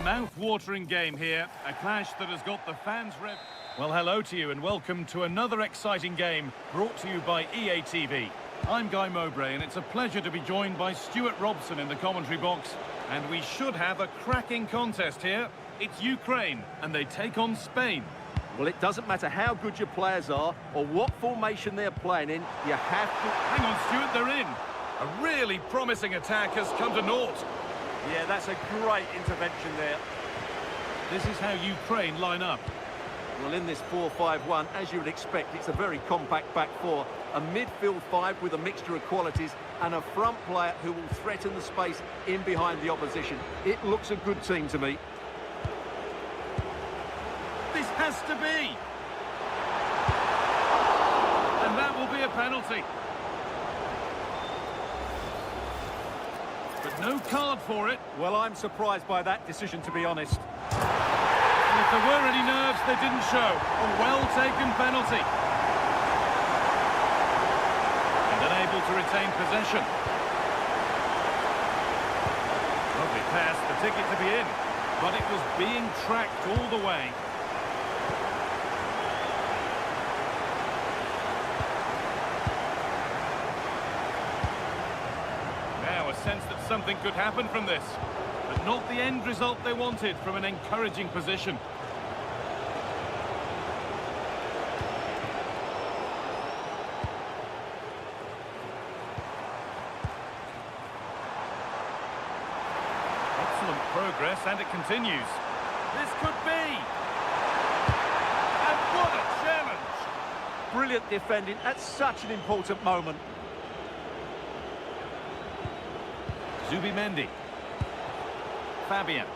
mouth-watering game here, a clash that has got the fans rev. Well, hello to you and welcome to another exciting game brought to you by EA TV. I'm Guy Mowbray and it's a pleasure to be joined by Stuart Robson in the commentary box. And we should have a cracking contest here. It's Ukraine and they take on Spain. Well, it doesn't matter how good your players are or what formation they're playing in, you have to... Hang on, Stuart, they're in. A really promising attack has come to naught. Yeah, that's a great intervention there. This is how Ukraine line up. Well, in this 4-5-1, as you would expect, it's a very compact back four. A midfield five with a mixture of qualities and a front player who will threaten the space in behind the opposition. It looks a good team to me. This has to be. And that will be a penalty. But no card for it. Well, I'm surprised by that decision, to be honest. And if there were any nerves, they didn't show. A well-taken penalty. And unable to retain possession. Lovely pass, the ticket to be in. But it was being tracked all the way. Now a sense that something could happen from this. But not the end result they wanted from an encouraging position. Excellent progress, and it continues. This could be! And what a challenge! Brilliant defending at such an important moment. Zubimendi. Fabian.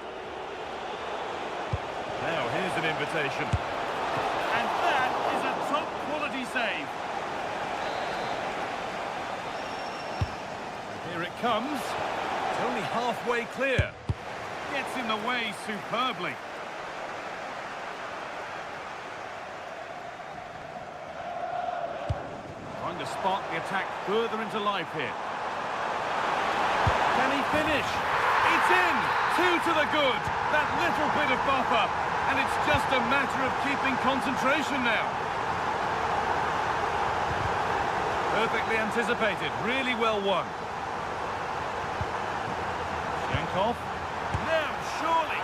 Now here's an invitation. And that is a top quality save. And here it comes. It's only halfway clear. Gets in the way superbly. Trying to spark the attack further into life here. Can he finish? It's in! 2 to the good. That little bit of buffer. And it's just a matter of keeping concentration now. Perfectly anticipated. Really well won. Shankov. Now, surely.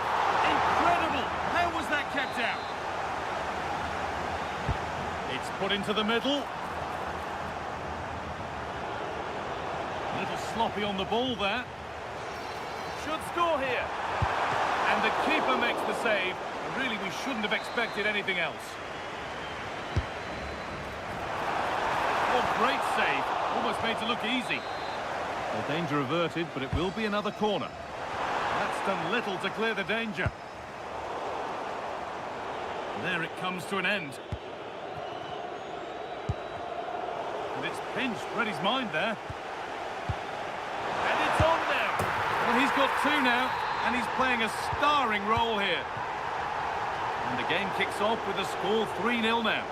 Incredible. How was that kept out? It's put into the middle. A little sloppy on the ball there. Should score here. And the keeper makes the save. And really, we shouldn't have expected anything else. Oh, great save. Almost made to look easy. Well, danger averted, but it will be another corner. That's done little to clear the danger. And there it comes to an end. And it's pinched Freddie's mind there. And it's on now. Well, he's got 2 now, and he's playing a starring role here. And the game kicks off with a score 3-0 now.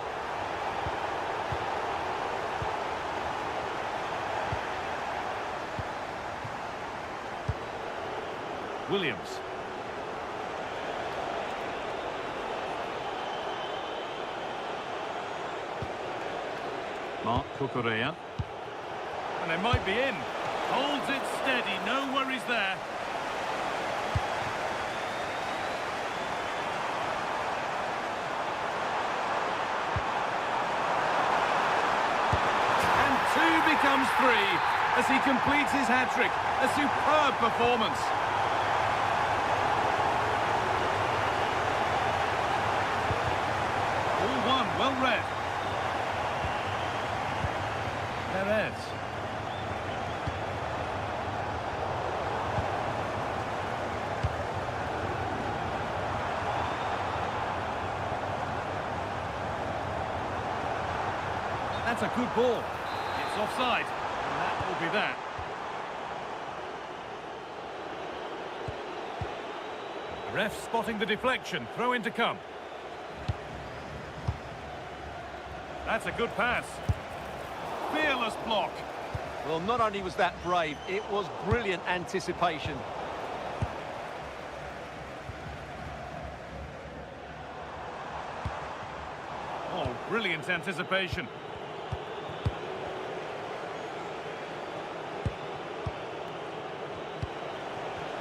Williams. Mark Cucurella. And they might be in. Holds it steady, no worries there. And 2 becomes 3 as he completes his hat-trick. A superb performance. All one, well read. Perez. That's a good ball. It's offside, and that will be that. The ref spotting the deflection. Throw in to come. That's a good pass. Fearless block. Well, not only was that brave, it was brilliant anticipation. Brilliant anticipation.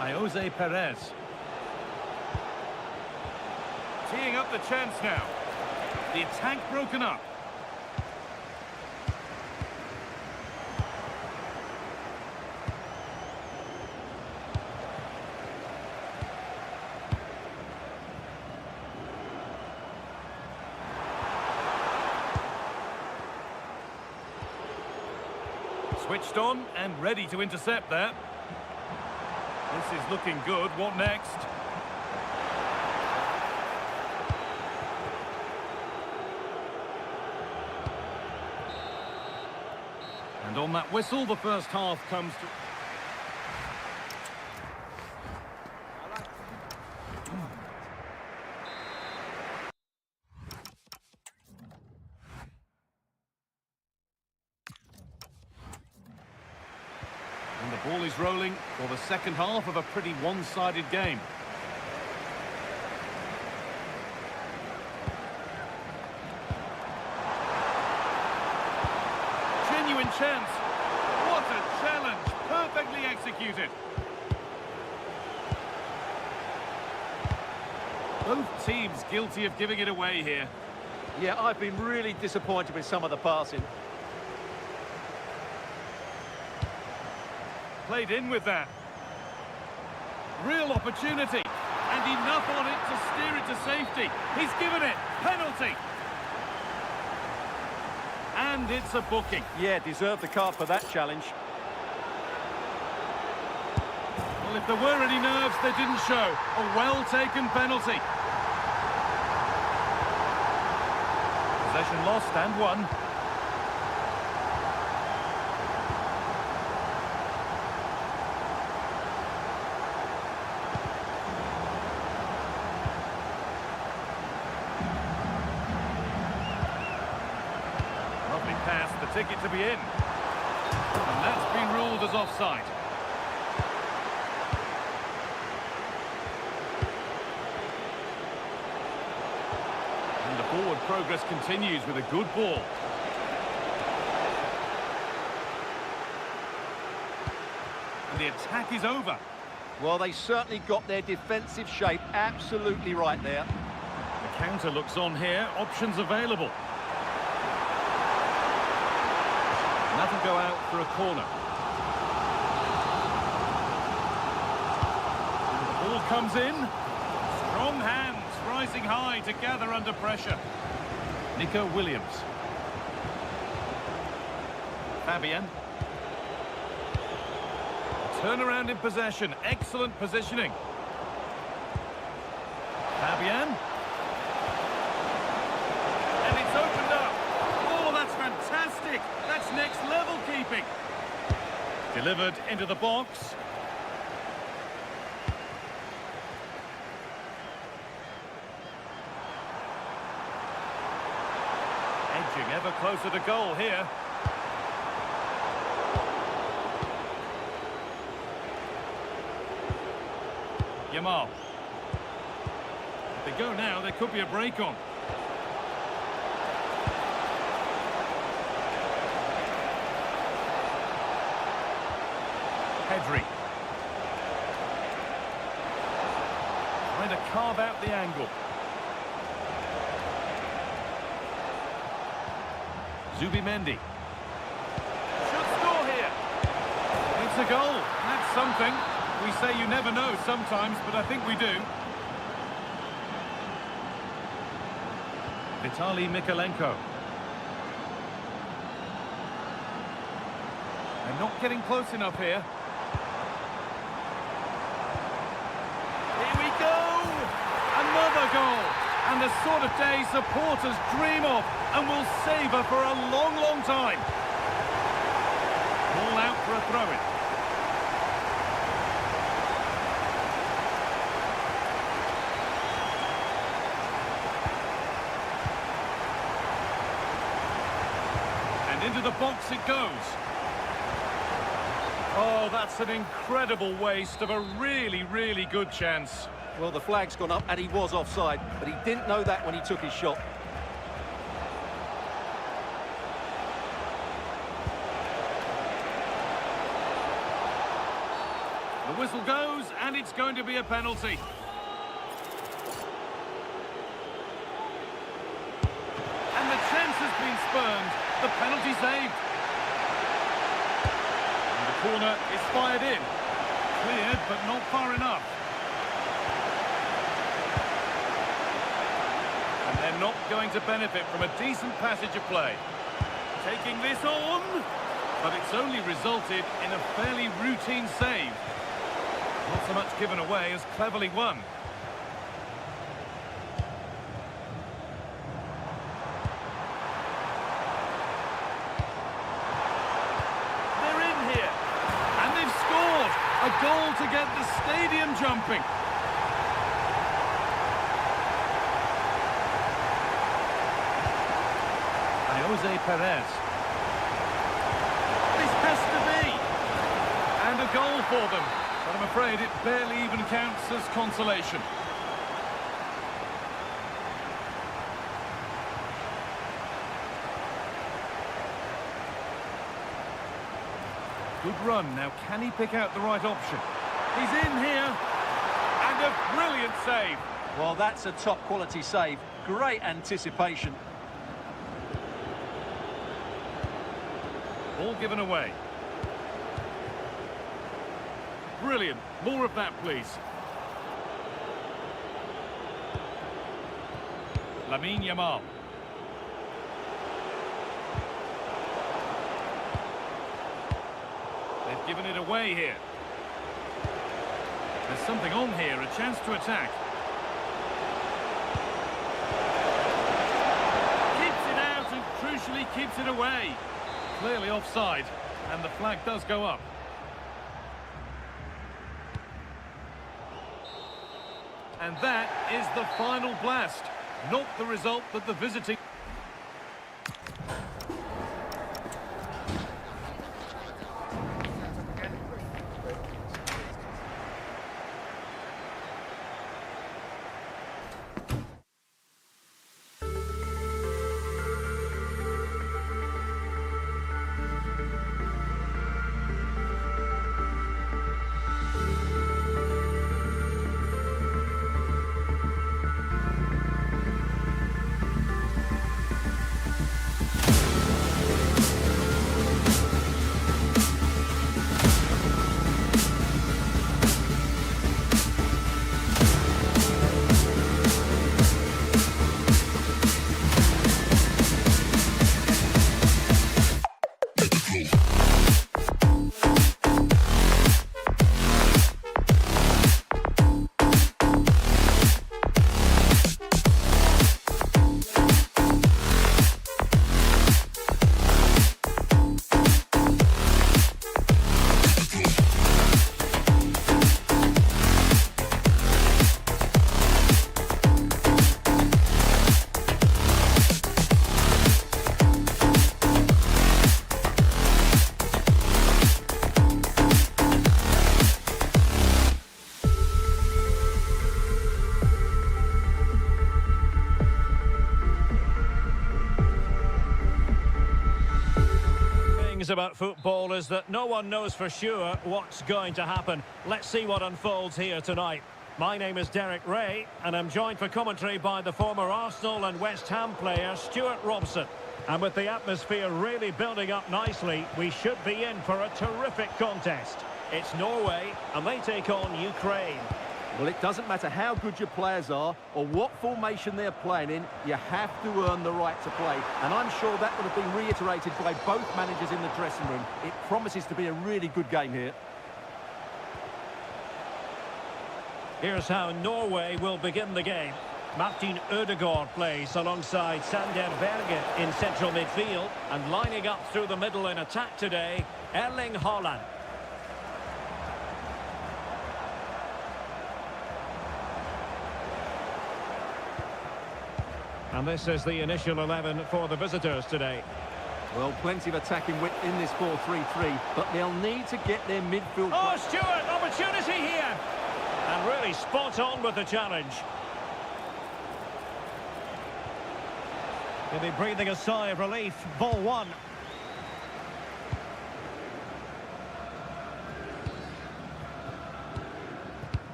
Jose Perez. Teeing up the chance now. The attack broken up. Switched on and ready to intercept there. This is looking good. What next? And on that whistle, the first half comes to... And the ball is rolling for the second half of a pretty one-sided game. Genuine chance. What a challenge. Perfectly executed. Both teams guilty of giving it away here. Yeah, I've been really disappointed with some of the passing. Played in with that. Real opportunity. And enough on it to steer it to safety. He's given it. Penalty. And it's a booking. Yeah, deserved the card for that challenge. Well, if there were any nerves, they didn't show. A well-taken penalty. Possession lost and won. Lovely pass, the ticket to be in. And that's been ruled as offside. And the forward progress continues with a good ball. And the attack is over. Well, they certainly got their defensive shape absolutely right there. The counter looks on here, options available. And that'll go out for a corner. And the ball comes in. Strong hands rising high to gather under pressure. Nico Williams. Fabian. Turnaround in possession. Excellent positioning. Fabian. And it's opened up. Oh, that's fantastic. That's next level keeping. Delivered into the box. Edging ever closer to goal here. Yamal. If they go now, there could be a break on. Pedri. Trying to carve out the angle. Zubimendi. Should score here. It's a goal. That's something. We say you never know sometimes, but I think we do. Vitaly Mikalenko. They're not getting close enough here. Here we go! Another goal! And the sort of day supporters dream of and will savour for a long, long time. Ball out for a throw-in. Into the box it goes. Oh, that's an incredible waste of a really, really good chance. Well, the flag's gone up and he was offside, but he didn't know that when he took his shot. whistle goes, and it's going to be a penalty. And the chance has been spurned. The penalty saved. And the corner is fired in. Cleared, but not far enough. And they're not going to benefit from a decent passage of play. Taking this on, but it's only resulted in a fairly routine save. Not so much given away as cleverly won. They're in here, and they've scored! A goal to get the stadium jumping. Jose Perez. This has to be! And a goal for them. But I'm afraid it barely even counts as consolation. Good run. Now, can he pick out the right option? He's in here. And a brilliant save. Well, that's a top-quality save. Great anticipation. All given away. Brilliant. More of that, please. Lamine Yamal. They've given it away here. There's something on here, a chance to attack. Keeps it out and crucially keeps it away. Clearly offside, and the flag does go up. And that is the final blast. Not the result that the visiting... About football is that no one knows for sure what's going to happen. Let's see what unfolds here tonight. My name is Derek Ray, and I'm joined for commentary by the former Arsenal and West Ham player Stuart Robson. And with the atmosphere really building up nicely, we should be in for a terrific contest. It's Norway, and they take on Ukraine. Well, it doesn't matter how good your players are or what formation they're playing in, you have to earn the right to play. And I'm sure that would have been reiterated by both managers in the dressing room. It promises to be a really good game here. Here's how Norway will begin the game. Martin Ødegaard plays alongside Sander Berge in central midfield, and lining up through the middle in attack today, Erling Haaland. And this is the initial 11 for the visitors today. Well, plenty of attacking width in this 4-3-3, but they'll need to get their midfield... Oh, Stuart, opportunity here! And really spot on with the challenge. He'll be breathing a sigh of relief. Ball one.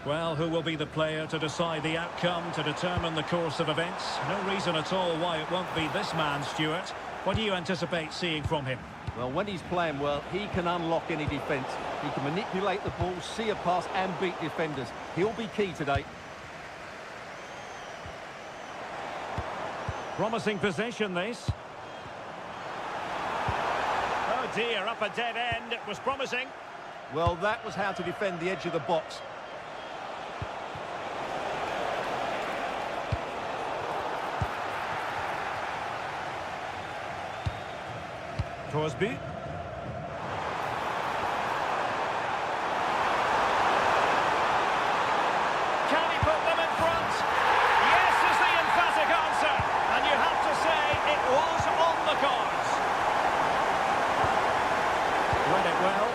Well, who will be the player to decide the outcome, to determine the course of events? No reason at all why it won't be this man, Stuart. What do you anticipate seeing from him? Well, when he's playing well, he can unlock any defence. He can manipulate the ball, see a pass and beat defenders. He'll be key today. Promising possession, this. Oh dear, up a dead end. It was promising. Well, that was how to defend the edge of the box. Torsby. Can he put them in front? Yes is the emphatic answer. And you have to say it was on the cards. Read it well.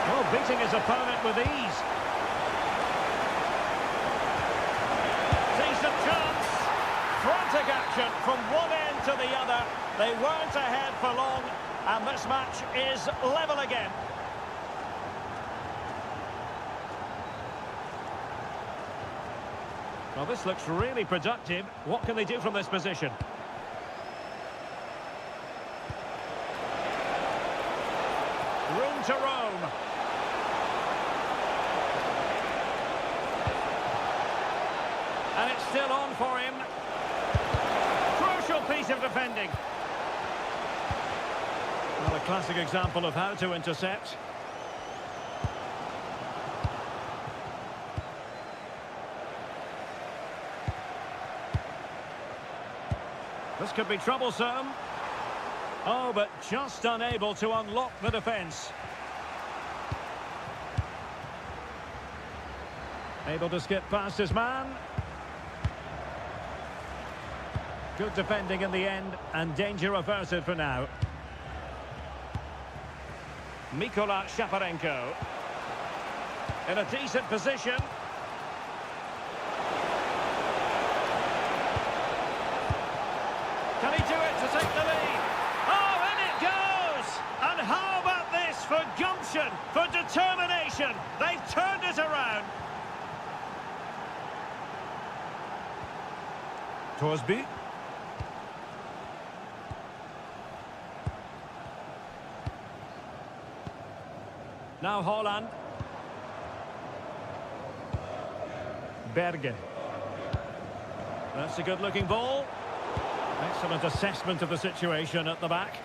Well, beating his opponent with ease. Decent chance. Frantic action from one end to the other. They weren't ahead for long, and this match is level again. Well, this looks really productive. What can they do from this position? Room to roam. And it's still on for him. Crucial piece of defending. Well, a classic example of how to intercept. This could be troublesome. Oh, but just unable to unlock the defence. Able to skip past his man. Good defending in the end, and danger averted for now. Mikola Shaparenko. In a decent position. Can he do it to take the lead? Oh, and it goes! And how about this for gumption, for determination? They've turned it around. Torsby. Now Holland. Berge. That's a good-looking ball. Excellent assessment of the situation at the back.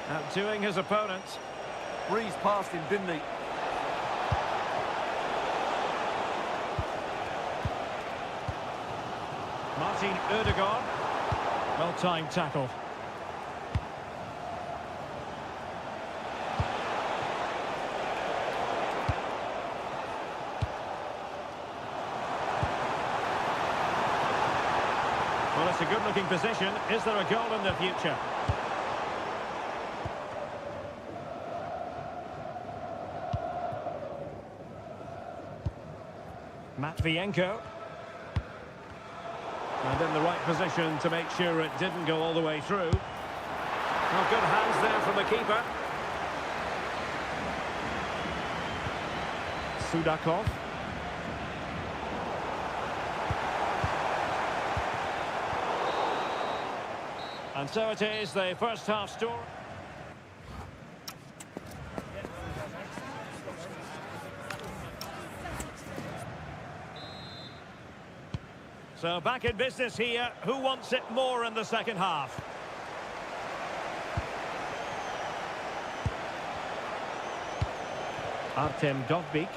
Outdoing his opponent. Breezed past him, didn't he? Martin Ødegaard. Well-timed tackle. Well, it's a good-looking position. Is there a goal in the future? Matvienko. And in the right position to make sure it didn't go all the way through. Well, good hands there from the keeper. Sudakov. And so it is, the first half story. So back in business here. Who wants it more in the second half? Artem Dovbyk.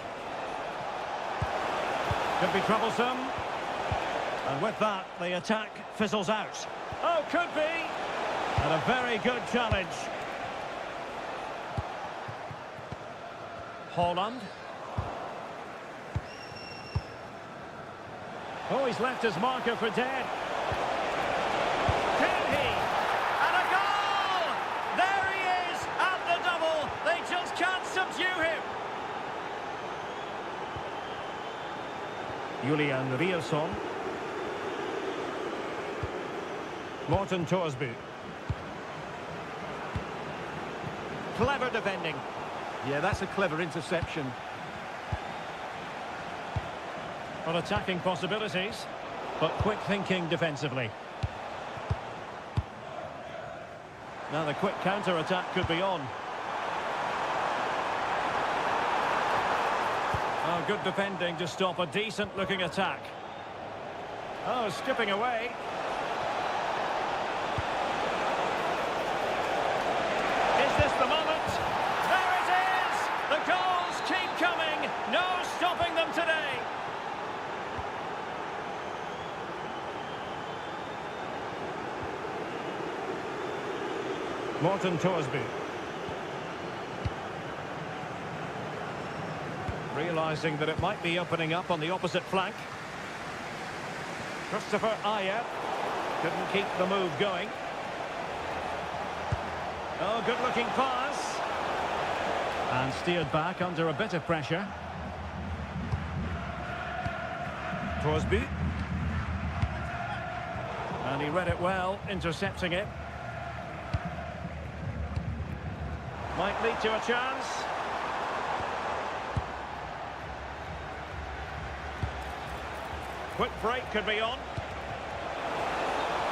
Could be troublesome. And with that, the attack fizzles out. Oh, could be. And a very good challenge. Holland. Oh, he's left his marker for dead. Can he? And a goal! There he is at the double. They just can't subdue him. Julian Riasson. Morten Torsby. Clever defending. Yeah, that's a clever interception. Well, attacking possibilities, but quick thinking defensively. Now the quick counter-attack could be on. Oh, good defending to stop a decent-looking attack. Oh, skipping away. Is this the moment? There it is! The goals keep coming. No stopping them today. Morten Torsby. Realising that it might be opening up on the opposite flank. Christopher Ayer couldn't keep the move going. Oh, good-looking pass. And steered back under a bit of pressure. Torsby. And he read it well, intercepting it. Might lead to a chance. Quick break could be on.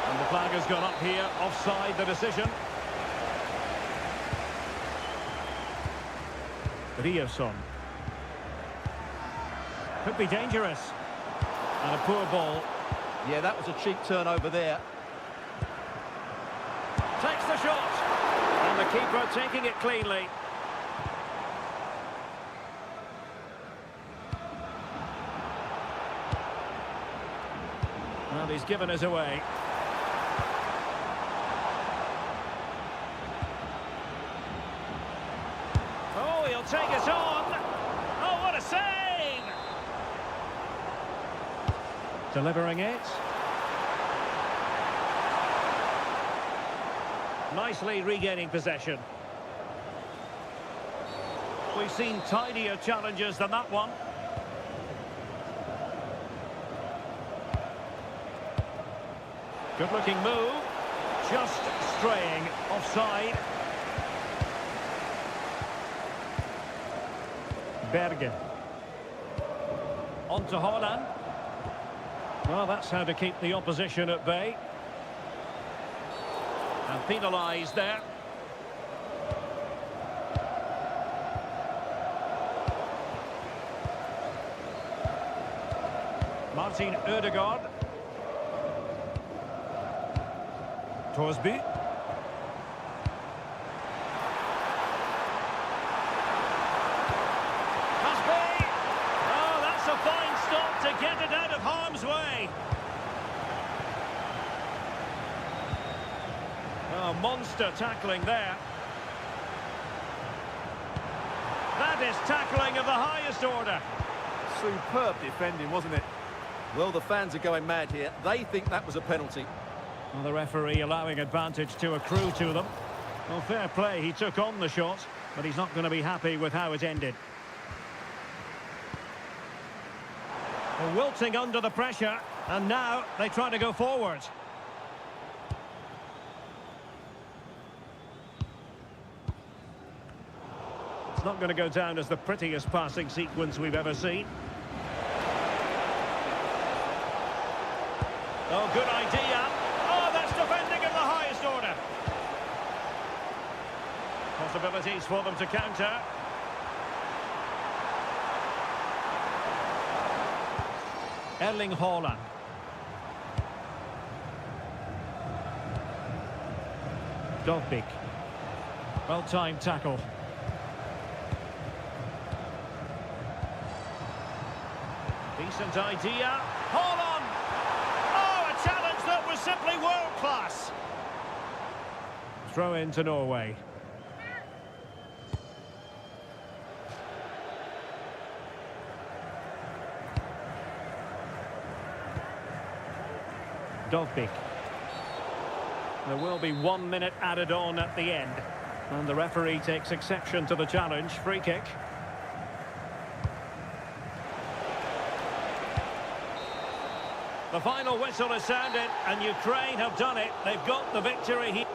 And the flag has gone up here, offside the decision. Riosson. Could be dangerous. And a poor ball. Yeah, that was a cheap turnover there. Takes the shot. And the keeper taking it cleanly. Well, he's given us away. Oh, he'll take it on. Oh, what a save! Delivering it. Nicely regaining possession. We've seen tidier challenges than that one. Good-looking move. Just straying offside. Bergen. On to Haaland. Well, that's how to keep the opposition at bay. And penalised there. Martin Ødegaard. Torsby. Oh, that's a fine stop to get it out of harm's way. Oh, monster tackling there. That is tackling of the highest order. Superb defending, wasn't it? Well, the fans are going mad here. They think that was a penalty. Well, the referee allowing advantage to accrue to them. Well, fair play, he took on the shot, but he's not going to be happy with how it ended. Well, wilting under the pressure, and now they try to go forward. It's not going to go down as the prettiest passing sequence we've ever seen. Oh, good idea. Oh, that's defending of the highest order. Possibilities for them to counter. Erling Haaland. Dovbik. Well-timed tackle. Decent idea. Haaland! Oh, a challenge that was simply world-class. Throw in to Norway. Dovbik. There will be 1 minute added on at the end. And the referee takes exception to the challenge. Free kick. The final whistle is sounded, and Ukraine have done it. They've got the victory here.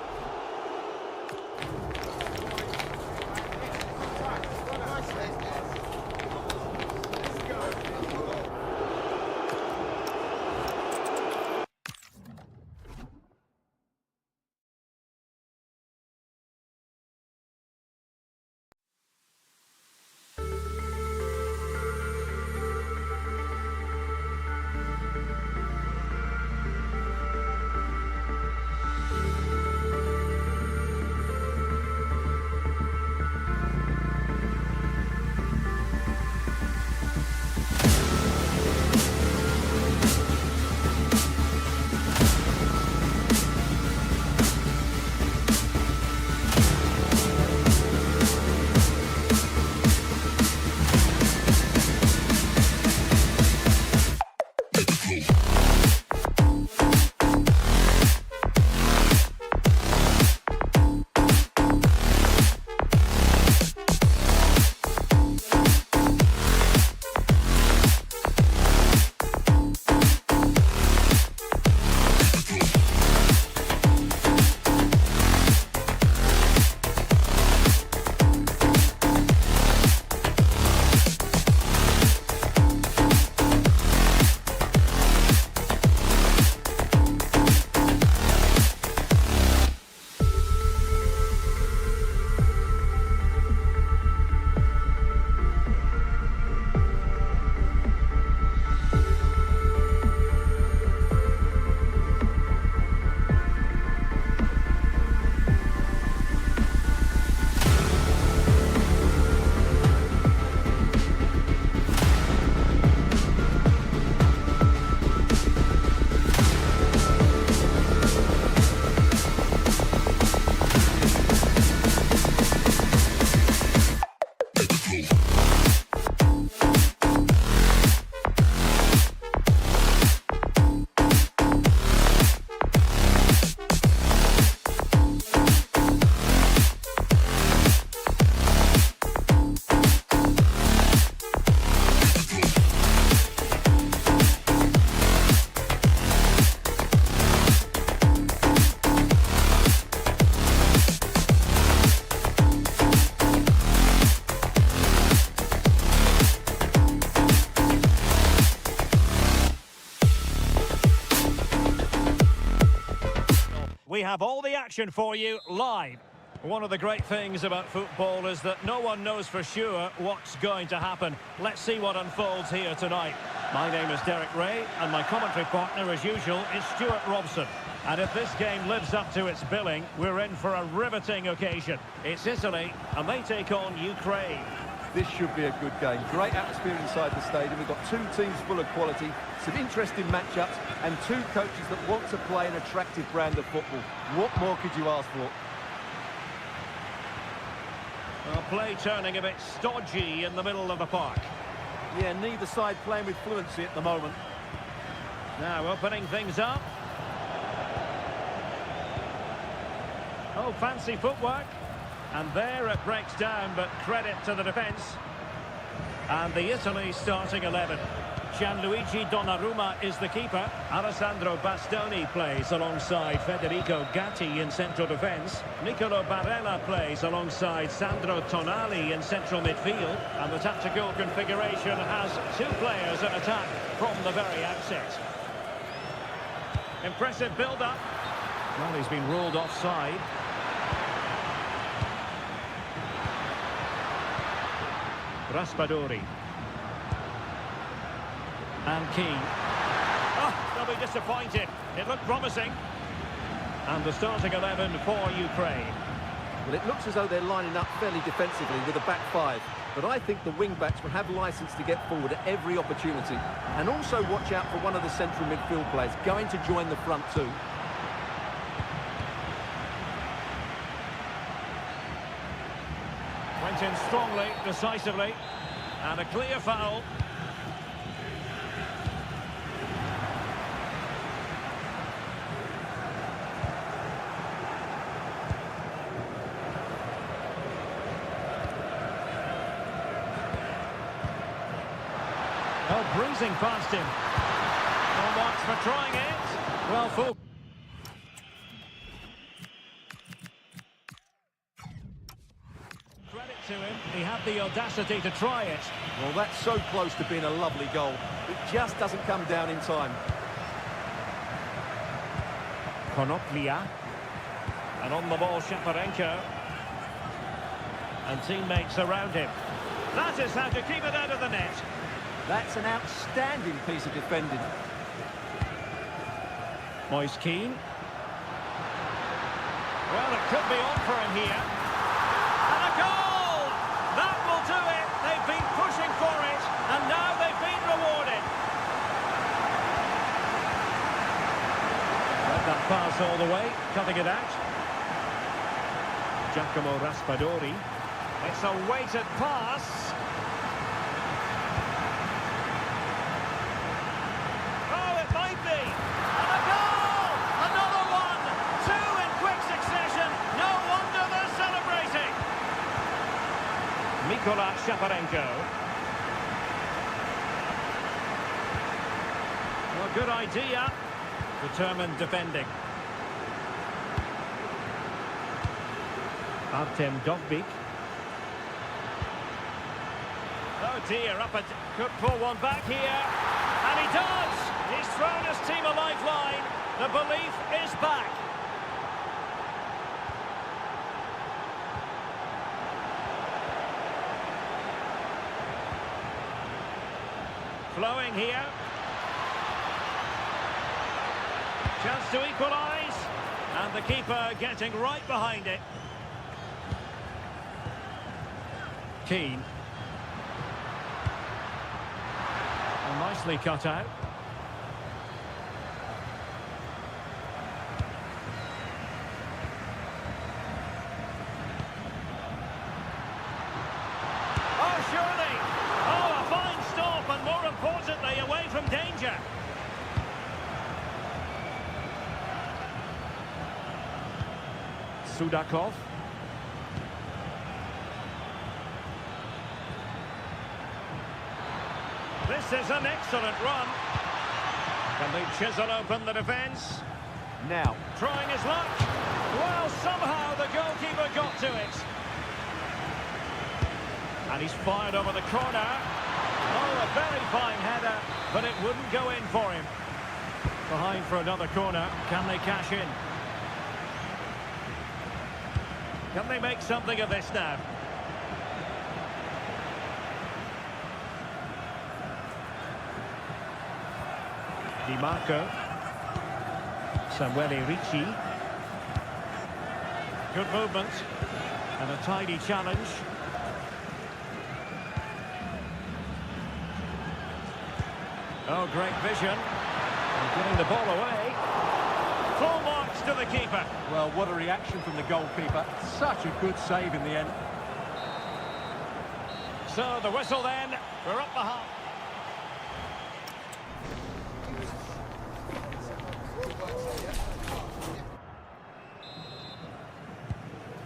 We have all the action for you live. One of the great things about football is that no one knows for sure what's going to happen. Let's see what unfolds here tonight. My name is Derek Ray, and my commentary partner, as usual, is Stuart Robson. And if this game lives up to its billing, we're in for a riveting occasion. It's Italy, and they take on Ukraine. This should be a good game. Great atmosphere inside the stadium. We've got two teams full of quality, some interesting matchups, and two coaches that want to play an attractive brand of football. What more could you ask for? Well, play turning a bit stodgy in the middle of the park. Yeah, neither side playing with fluency at the moment. Now opening things up. Oh, fancy footwork. And there it breaks down, but credit to the defence. And the Italy starting 11. Gianluigi Donnarumma is the keeper. Alessandro Bastoni plays alongside Federico Gatti in central defence. Nicolo Barella plays alongside Sandro Tonali in central midfield. And the tactical configuration has two players in attack from the very outset. Impressive build-up. Well, he's been ruled offside. Raspadori. And Keane. Oh, they'll be disappointed. It looked promising. And the starting 11 for Ukraine. Well, it looks as though they're lining up fairly defensively with a back five. But I think the wing-backs will have licence to get forward at every opportunity. And also watch out for one of the central midfield players going to join the front two. Went in strongly, decisively, and a clear foul. Oh, breezing past him. No marks for trying it. Well, full. To him. He had the audacity to try it. Well, that's so close to being a lovely goal. It just doesn't come down in time. Konoplia. And on the ball, Shaparenko. And teammates around him. That is how to keep it out of the net. That's an outstanding piece of defending. Moise Keane. Well, it could be on for him here. And a goal! That will do it. They've been pushing for it, and now they've been rewarded. Let that pass all the way, cutting it out. Giacomo Raspadori. It's a weighted pass. Oh, it might be. And a goal! Another one! Two in quick succession. No wonder they're celebrating. Mikola Shaparenko. Well, good idea. Determined defending. Artem Dovbyk. Oh dear, could pull one back here. And he does! He's thrown his team a lifeline. The belief is back. Flowing here. Chance to equalise. And the keeper getting right behind it. Keane. And nicely cut out. Oh, surely! Oh, a fine stop, and more importantly, away from danger. Sudakov. This is an excellent run. Can they chisel open the defence? Now, Trying his luck. Well, somehow the goalkeeper got to it. And he's fired over the corner. Oh, a very fine header, but it wouldn't go in for him. Behind for another corner. Can they cash in? Can they make something of this now? Di Marco. Samuele Ricci. Good movement. And a tidy challenge. Oh, great vision. And getting the ball away. Full marks to the keeper. Well, what a reaction from the goalkeeper. Such a good save in the end. So the whistle then. We're up the half.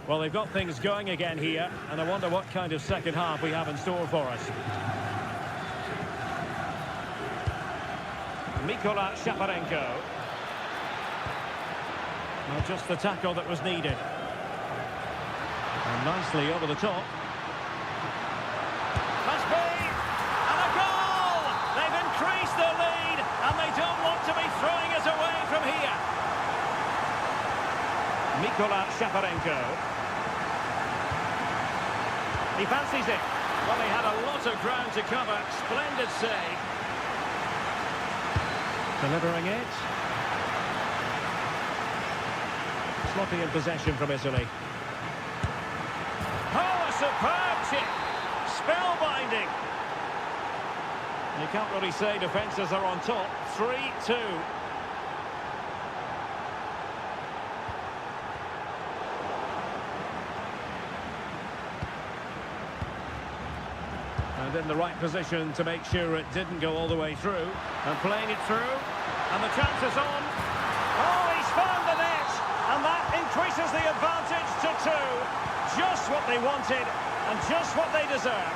Well, they've got things going again here, and I wonder what kind of second half we have in store for us. Mikola Shaparenko. Well, just the tackle that was needed. And nicely over the top. Must be! And a goal! They've increased their lead, and they don't want to be throwing it away from here. Mikola Shaparenko. He fancies it. Well, he had a lot of ground to cover. Splendid save. Delivering it. Sloppy in possession from Italy. Oh, a superb chip. Spellbinding. You can't really say defences are on top. 3-2. And in the right position to make sure it didn't go all the way through. And playing it through. And the chance is on. Oh, he's found the net. And that increases the advantage to 2. Just what they wanted and just what they deserve.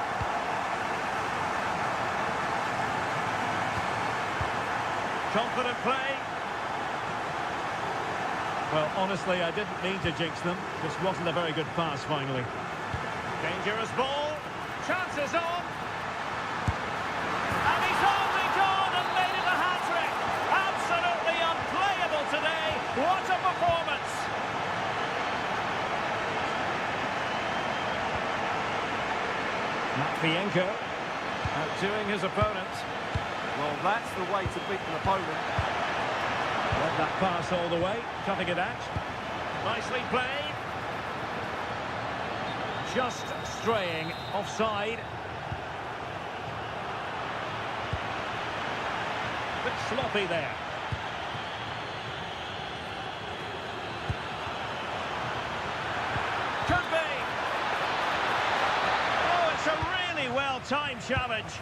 Confident play. Well, honestly, I didn't mean to jinx them. This wasn't a very good pass, finally. Dangerous ball. Chances on. And he's only gone and made it a hat-trick. Absolutely unplayable today. What a performance. Matvienko outdoing his opponent. Well, that's the way to beat an opponent. Let that pass all the way, cutting it out. Nicely played. Just straying offside. Bit sloppy there. Could be. Oh, it's a really well-timed challenge.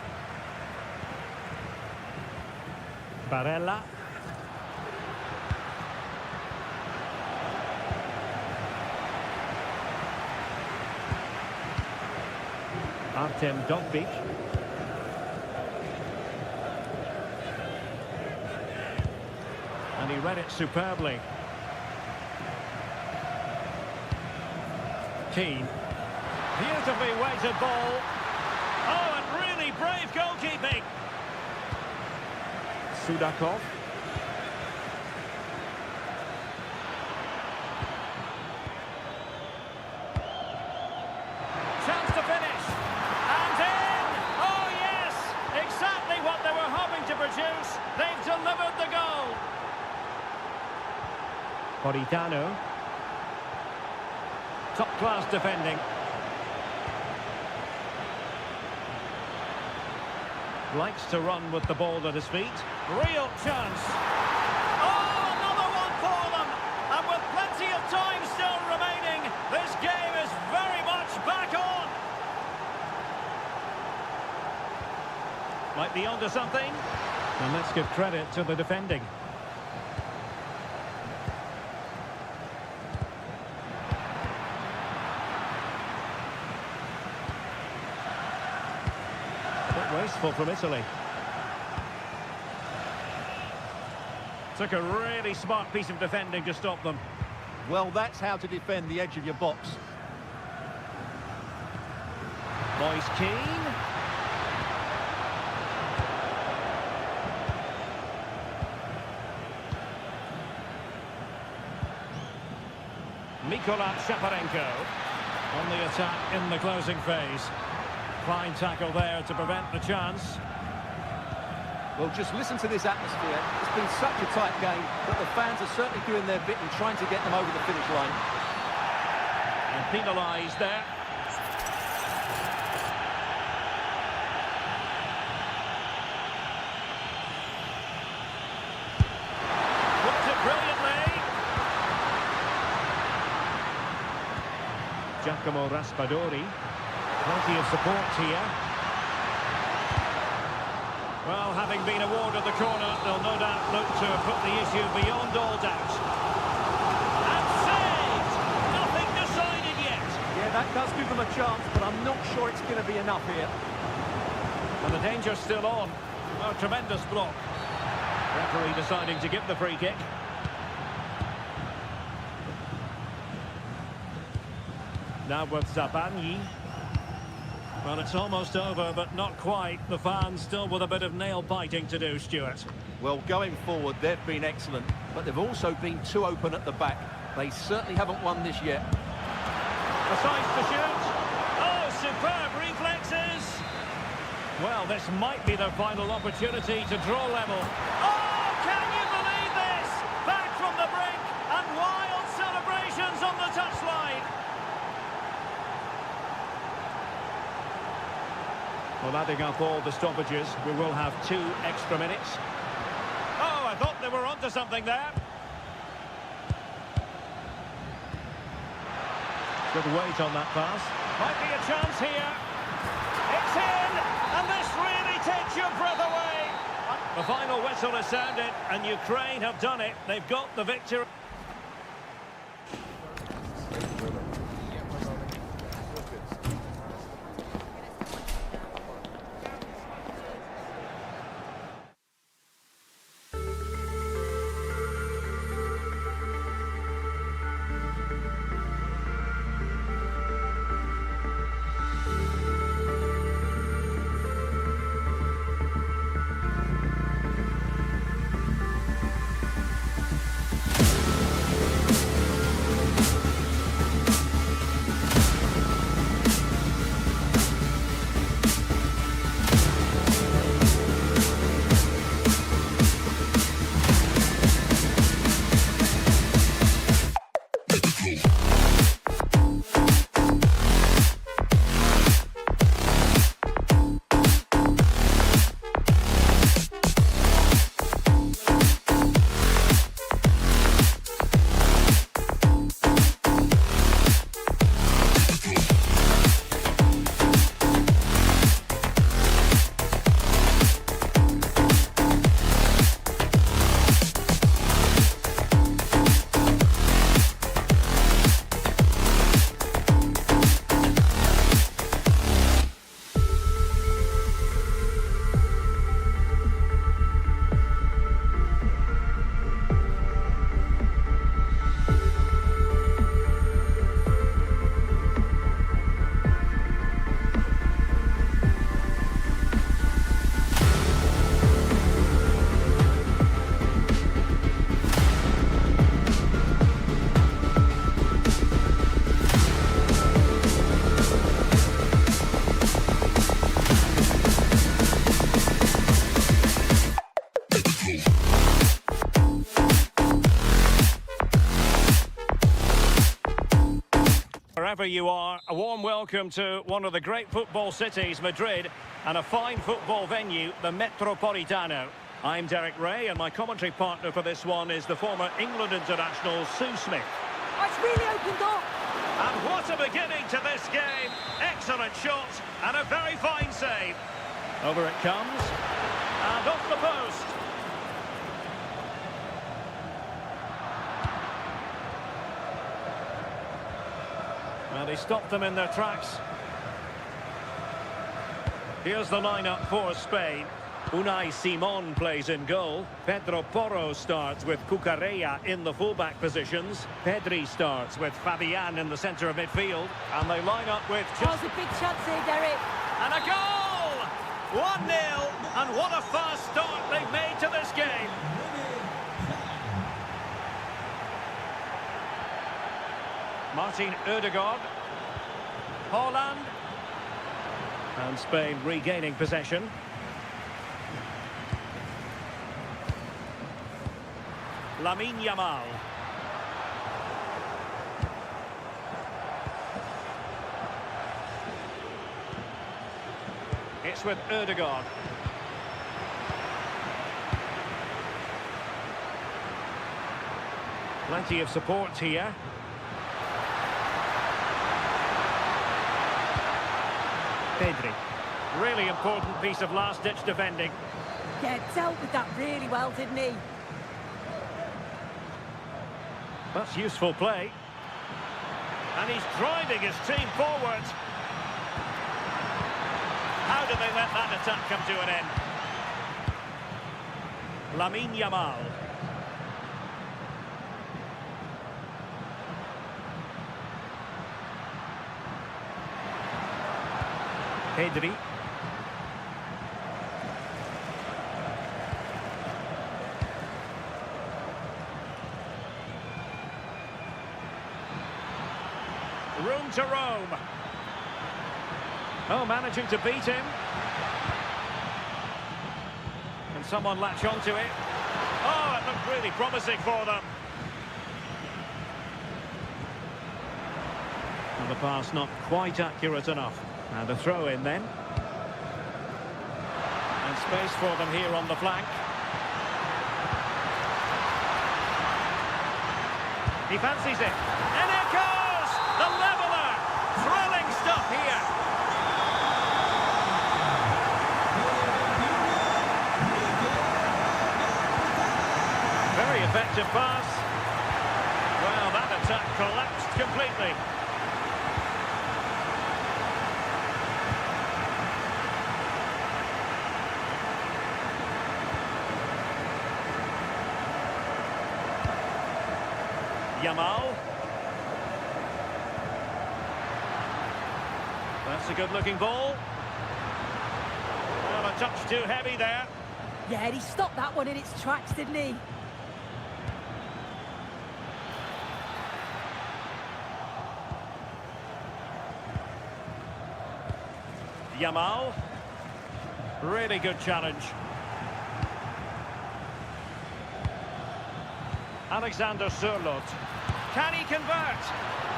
Barella. Artem Dovbyk. And he read it superbly. Keane. Beautifully weighted ball. Oh, and really brave goalkeeping. Sudakov. Chance to finish. And in! Oh, yes! Exactly what they were hoping to produce. They've delivered the goal. Politano. Top-class defending. Likes to run with the ball at his feet. Real chance. Oh, another one for them. And with plenty of time still remaining, this game is very much back on. Might be onto something. And let's give credit to the defending. Wasteful from Italy. Took a really smart piece of defending to stop them. Well, that's how to defend the edge of your box. Moise Keane. Mikola Shaparenko on the attack in the closing phase. Fine tackle there to prevent the chance. Well, just listen to this atmosphere. It's been such a tight game, but the fans are certainly doing their bit in trying to get them over the finish line. And penalised there. Worked it brilliantly. Giacomo Raspadori. Plenty of support here. Well, having been awarded the corner, they'll no doubt look to put the issue beyond all doubt. And saved! Nothing decided yet. Yeah, that does give them a chance, but I'm not sure it's going to be enough here. And the danger's still on. Oh, tremendous block. Referee deciding to give the free kick. Now with Zabanyi. Well, it's almost over, but not quite. The fans still with a bit of nail-biting to do, Stuart. Well, going forward, they've been excellent, but they've also been too open at the back. They certainly haven't won this yet. Decides to shoot. Oh, superb reflexes. Well, this might be their final opportunity to draw level. Oh, can you believe this? Back from the brink, and wild celebrations on the touchline. Well, adding up all the stoppages, we will have 2 extra minutes. Oh, I thought they were onto something there. Good weight on that pass. Might be a chance here. It's in, and this really takes your breath away. The final whistle is sounded, and Ukraine have done it. They've got the victory. Wherever you are, a warm welcome to one of the great football cities, Madrid, and a fine football venue, the Metropolitano. I'm Derek Ray, and my commentary partner for this one is the former England international, Sue Smith. Oh, it's really opened up. And what a beginning to this game. Excellent shot, and a very fine save. Over it comes, and off the post. And he stopped them in their tracks. Here's the lineup for Spain. Unai Simon plays in goal. Pedro Porro starts with Cucurella in the fullback positions. Pedri starts with Fabian in the centre of midfield. And they line up with... That was a big chance here, Derek. And a goal! 1-0. And what a fast start they've made to this game. Martin Ødegaard. Haaland. And Spain regaining possession. Lamine Yamal. It's with Ødegaard. Plenty of support here. Pedri. Really important piece of last-ditch defending. Yeah, dealt with that really well, didn't he? That's useful play. And he's driving his team forward. How do they let that attack come to an end? Lamine Yamal. Pedri. Room to roam. Oh, managing to beat him. Can someone latch onto it? Oh, it looked really promising for them. And the pass not quite accurate enough. And a throw in then. And space for them here on the flank. He fancies it. And it goes! The leveller! Thrilling stuff here. Very effective pass. Well, that attack collapsed completely. Yamal. That's a good-looking ball. Well, a touch too heavy there. Yeah, he stopped that one in its tracks, didn't he? Yamal. Really good challenge. Alexander Sørloth. Can he convert?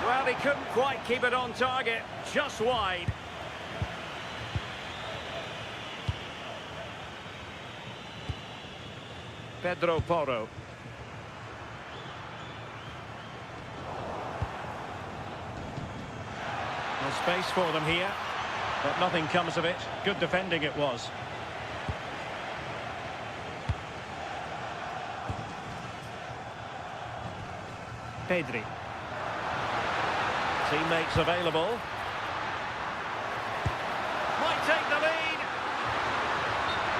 Well, he couldn't quite keep it on target. Just wide. Pedro Porro. No space for them here. But nothing comes of it. Good defending it was. Pedri. Teammates available. Might take the lead.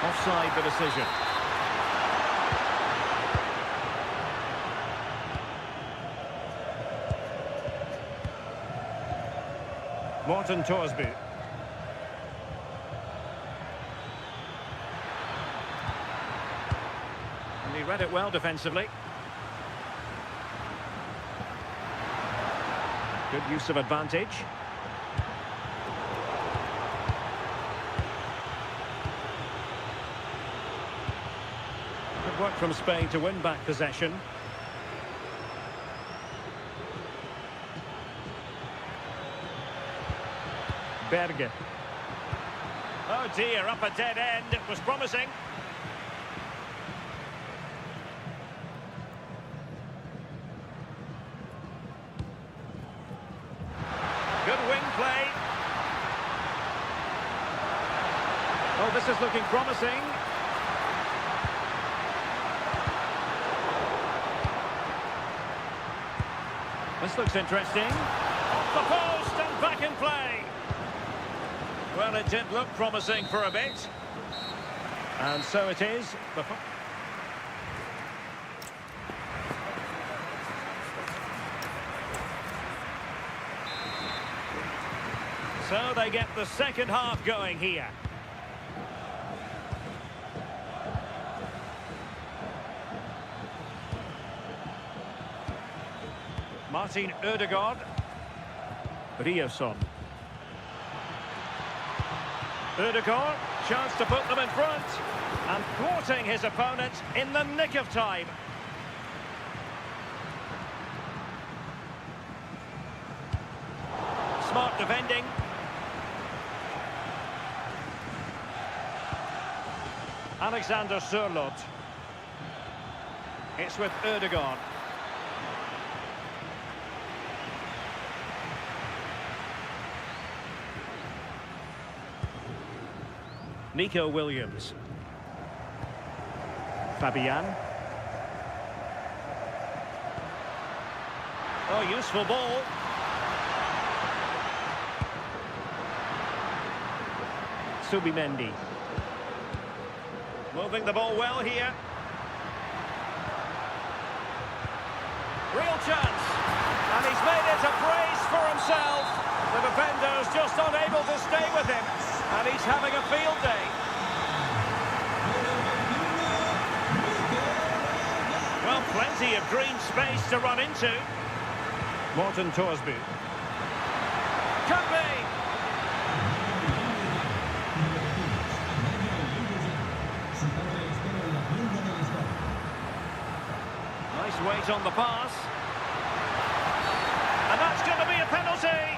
Offside the decision. Morten Thorsby. And he read it well defensively. Good use of advantage. Good work from Spain to win back possession. Berge. Oh dear, up a dead end. It was promising. Good wing play. Oh, this is looking promising. This looks interesting. Off the post and back in play. Well, it did look promising for a bit. And so it is. So they get the second half going here. Martin Ødegaard. Ryerson. Ødegaard, chance to put them in front. And thwarting his opponent in the nick of time. Smart defending. Alexander Sørloth. It's with Ødegaard. Nico Williams. Fabian. Oh, useful ball. Subimendi. Moving the ball well here. Real chance. And he's made it a brace for himself. The defender's just unable to stay with him. And he's having a field day. Well, plenty of green space to run into. Morten Thorsby. Could be. Nice weight on the pass. And that's going to be a penalty.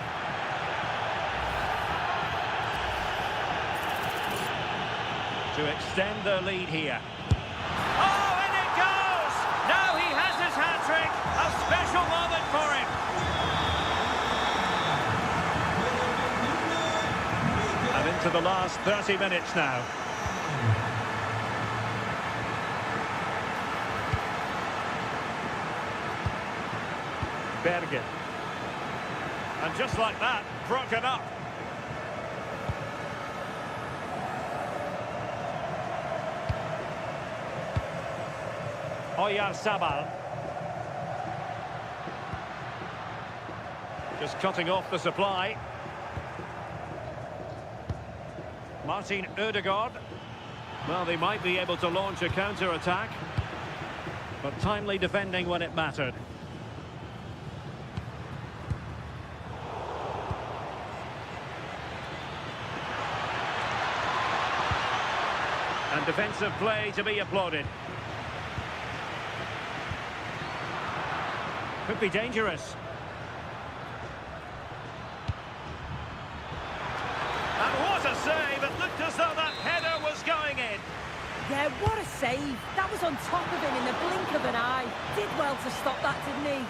To extend their lead here. Oh, in it goes! Now he has his hat-trick. A special moment for him. And into the last 30 minutes now. Bergen. And just like that, broken up. Oyarzabal. Just cutting off the supply. Martin Ødegaard. Well, they might be able to launch a counter-attack, but timely defending when it mattered. And defensive play to be applauded. Could be dangerous. And what a save! It looked as though that header was going in. Yeah, what a save. That was on top of him in the blink of an eye. Did well to stop that, didn't he?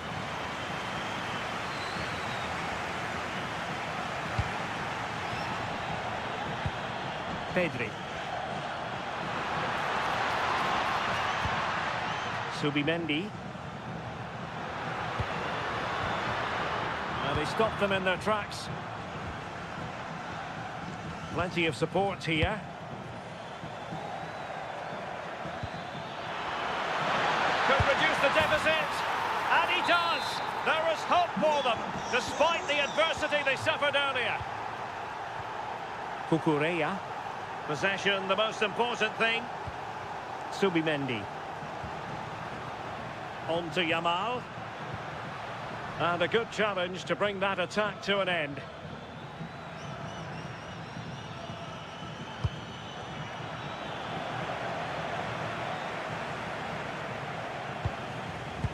Pedri. Subimendi. They stopped them in their tracks. Plenty of support here. Could reduce the deficit. And he does. There is hope for them, despite the adversity they suffered earlier. Kukureya. Possession, the most important thing. Subimendi. On to Yamal. And a good challenge to bring that attack to an end.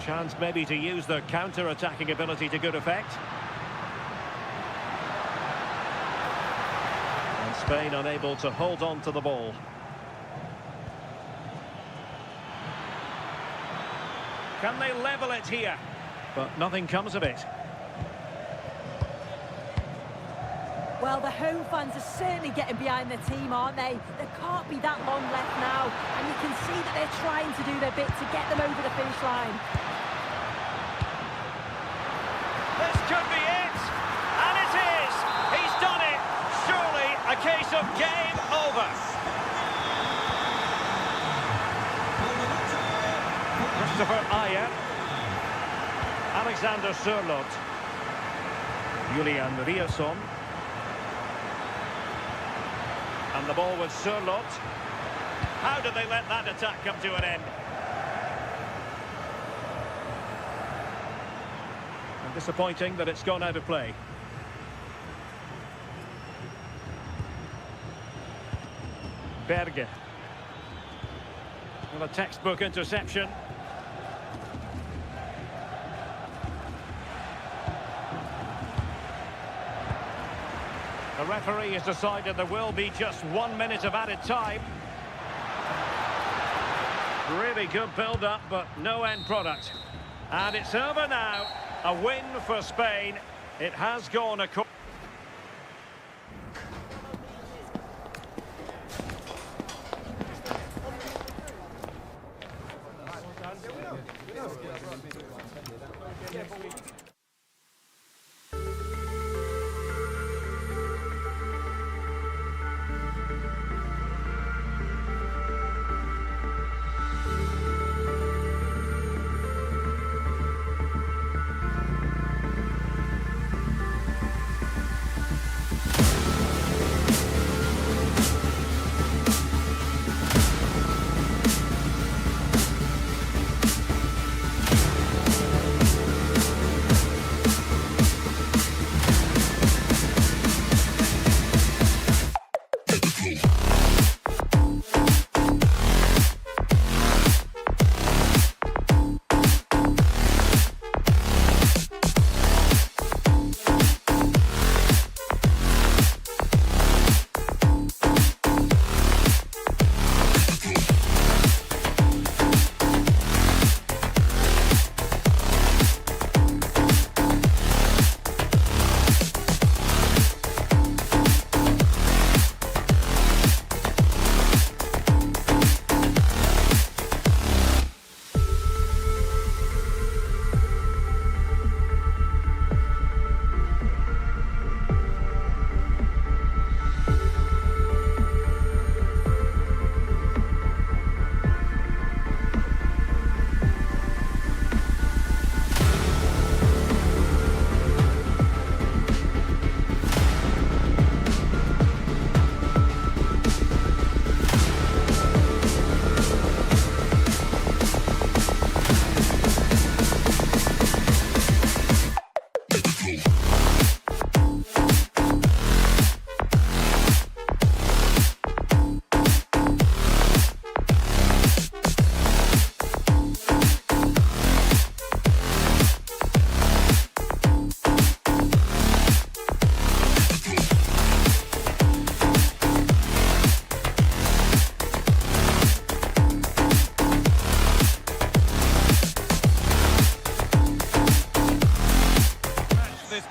Chance maybe to use their counter-attacking ability to good effect. And Spain unable to hold on to the ball. Can they level it here? But nothing comes of it. Well, the home fans are certainly getting behind their team, aren't they? There can't be that long left now. And you can see that they're trying to do their bit to get them over the finish line. This could be it. And it is. He's done it. Surely a case of game over. Christopher Ayer. Alexander Sørloth. Julian Ryerson. And the ball with Sørloth. How did they let that attack come to an end? And disappointing that it's gone out of play. Berge. Well, a textbook interception. The referee has decided there will be just 1 minute of added time. Really good build-up, but no end product. And it's over now. A win for Spain. It has gone according.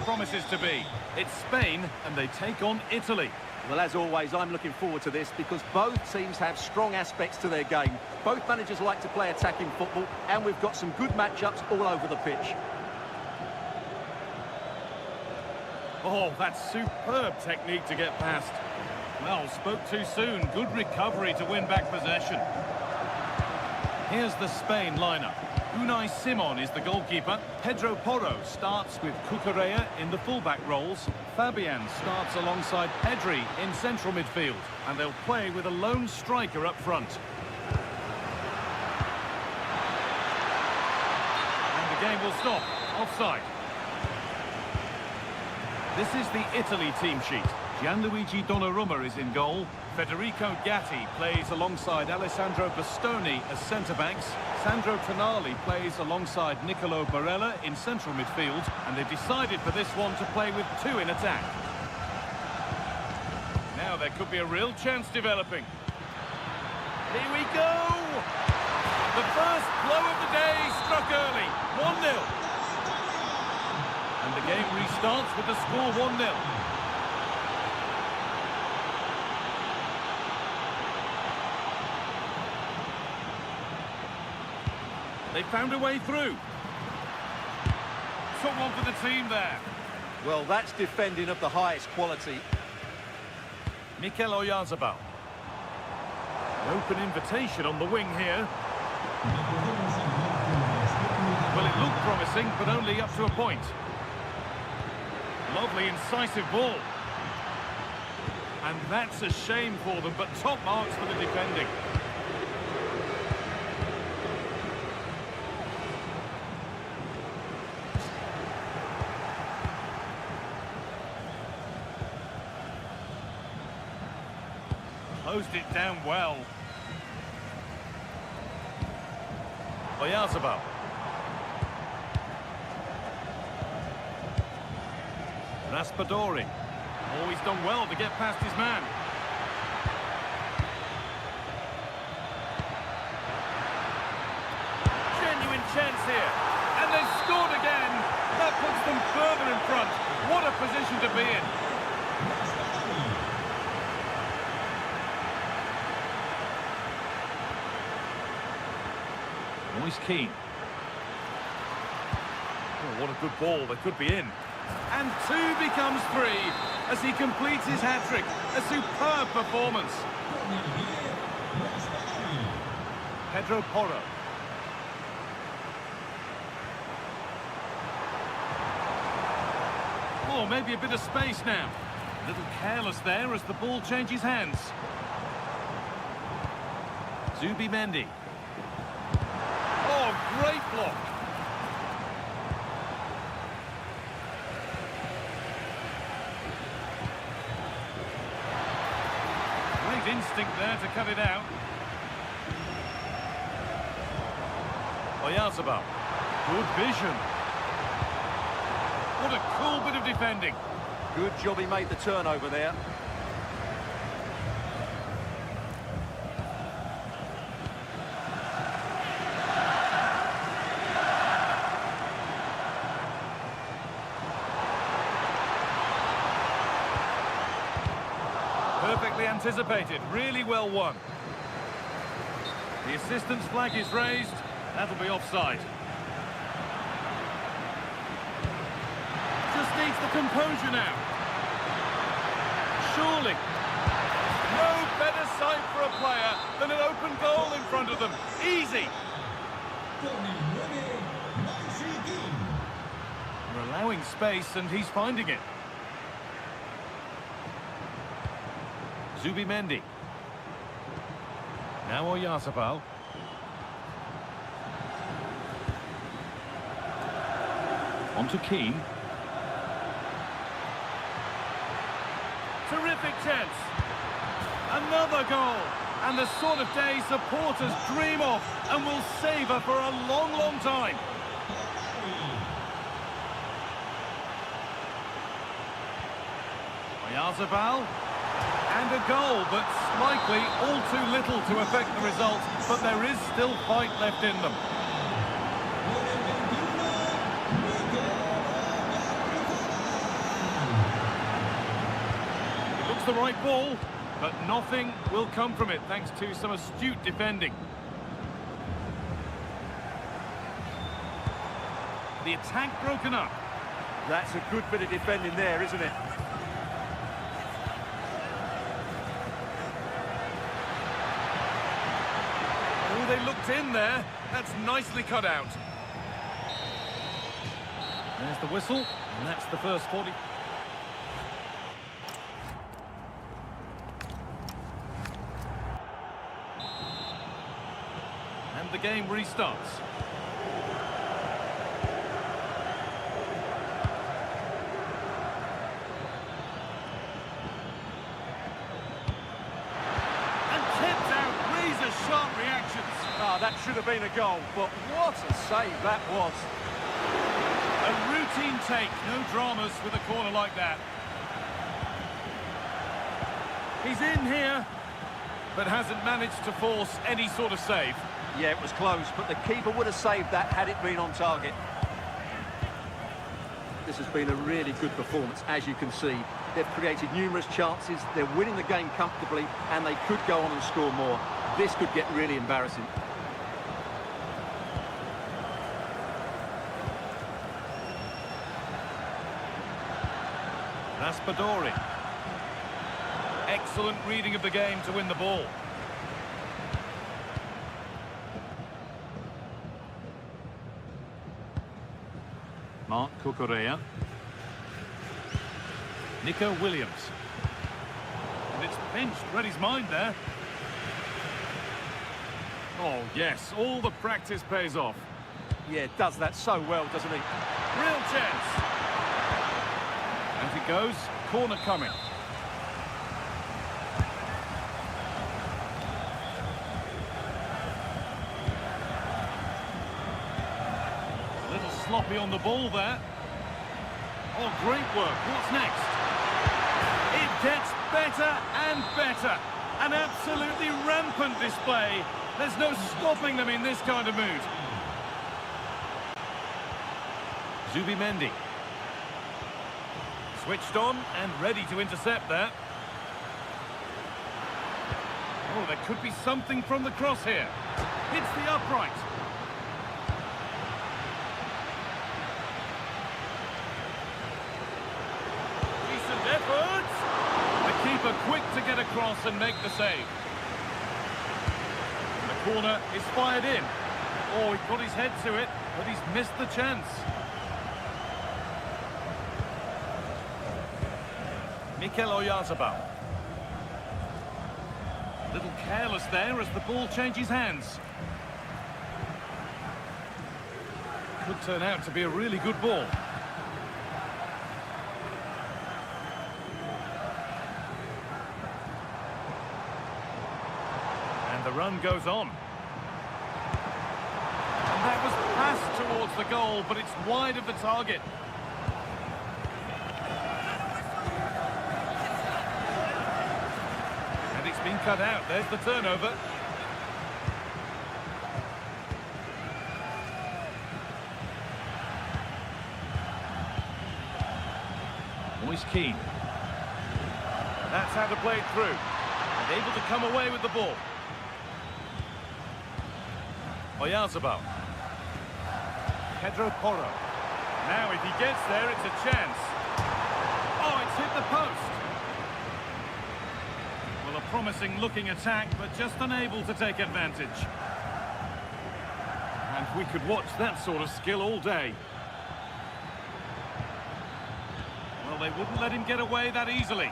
Promises to be. It's Spain and they take on Italy. Well, as always, I'm looking forward to this because both teams have strong aspects to their game. Both managers like to play attacking football, and we've got some good matchups all over the pitch. Oh, that's superb technique to get past. Well, spoke too soon. Good recovery to win back possession. Here's the Spain lineup. Unai Simon is the goalkeeper. Pedro Porro starts with Cucurella in the fullback roles. Fabian starts alongside Pedri in central midfield. And they'll play with a lone striker up front. And the game will stop. Offside. This is the Italy team sheet. Gianluigi Donnarumma is in goal. Federico Gatti plays alongside Alessandro Bastoni as centre-backs. Sandro Tonali plays alongside Nicolo Barella in central midfield. And they've decided for this one to play with two in attack. Now there could be a real chance developing. Here we go! The first blow of the day struck early. 1-0. And the game restarts with the score 1-0. They found a way through. Someone for the team there. Well, that's defending of the highest quality. Mikel Oyarzabal. An open invitation on the wing here. Well, it looked promising, but only up to a point. Lovely, incisive ball. And that's a shame for them, but top marks for the defending. Closed it down well. Oyarzabal. Raspadori. Oh, he's done well to get past his man. Genuine chance here. And they've scored again. That puts them further in front. What a position to be in. Moise Keane. Oh, what a good ball. They could be in. And 2 becomes 3 as he completes his hat-trick. A superb performance. Pedro Porro. Oh, maybe a bit of space now. A little careless there as the ball changes hands. Zubimendi. Oh, great block. Great instinct there to cut it out. Oyarzabal. Good vision. What a cool bit of defending. Good job he made the turnover there. Perfectly anticipated, really well won. The assistant's flag is raised. That'll be offside. Just needs the composure now. Surely. No better sight for a player than an open goal in front of them. Easy. We're allowing space and he's finding it. Zubimendi. Now Oyarzabal. On to Keane. Terrific chance. Another goal. And the sort of day supporters dream of and will savour for a long, long time. Oyarzabal. And a goal, but likely all too little to affect the result. But there is still fight left in them. It looks the right ball, but nothing will come from it thanks to some astute defending. The attack broken up. That's a good bit of defending there, isn't it? Oh, they looked in there. That's nicely cut out. There's the whistle, and that's the first 40. And the game restarts. Sharp reactions. Ah, that should have been a goal, but what a save that was. A routine take, no dramas with a corner like that. He's in here, but hasn't managed to force any sort of save. Yeah, it was close, but the keeper would have saved that had it been on target. This has been a really good performance, as you can see. They've created numerous chances, they're winning the game comfortably, and they could go on and score more. This could get really embarrassing. Raspadori. Excellent reading of the game to win the ball. Mark Cucurella. Nico Williams. And it's pinched, read his mind there. Oh, yes, all the practice pays off. Yeah, does that so well, doesn't he? Real chance. As it goes, corner coming. sloppy on the ball there. Oh, great work. What's next? It gets better and better. An absolutely rampant display. There's no stopping them in this kind of mood. Zubimendi. Switched on and ready to intercept there. Oh, there could be something from the cross here. Hits the upright. Decent effort. The keeper quick to get across and make the save. The corner is fired in. Oh, he put his head to it, but he's missed the chance. Mikel Oyarzabal. A little careless there as the ball changes hands. Could turn out to be a really good ball. And the run goes on. And that was passed towards the goal, but it's wide of the target. Been cut out. There's the turnover. Moise Keane. That's how to play it through. And able to come away with the ball. Oyarzabal. Pedro Porro. Now if he gets there, it's a chance. Oh, it's hit the post. Well, a promising looking attack, but just unable to take advantage. And we could watch that sort of skill all day. Well, they wouldn't let him get away that easily.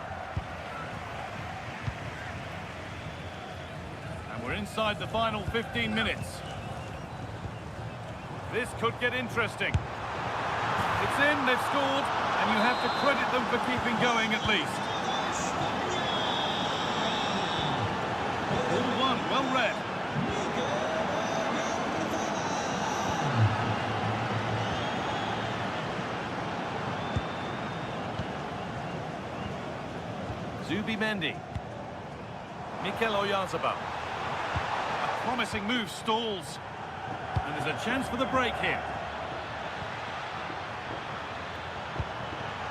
And we're inside the final 15 minutes. This could get interesting. It's in, they've scored, and you have to credit them for keeping going at least. All one, well read. Zubimendi. Mikel Oyarzabal. A promising move stalls. And there's a chance for the break here.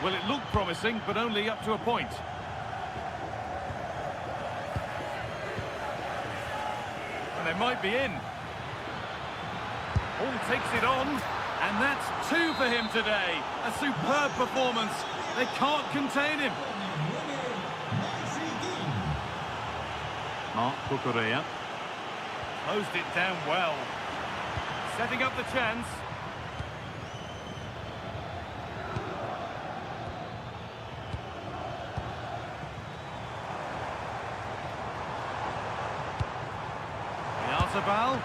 Well, it looked promising, but only up to a point. And they might be in. All takes it on, and that's 2 for him today. A superb performance. They can't contain him. Mark Cucurella. Closed it down well. Setting up the chance. Oyarzabal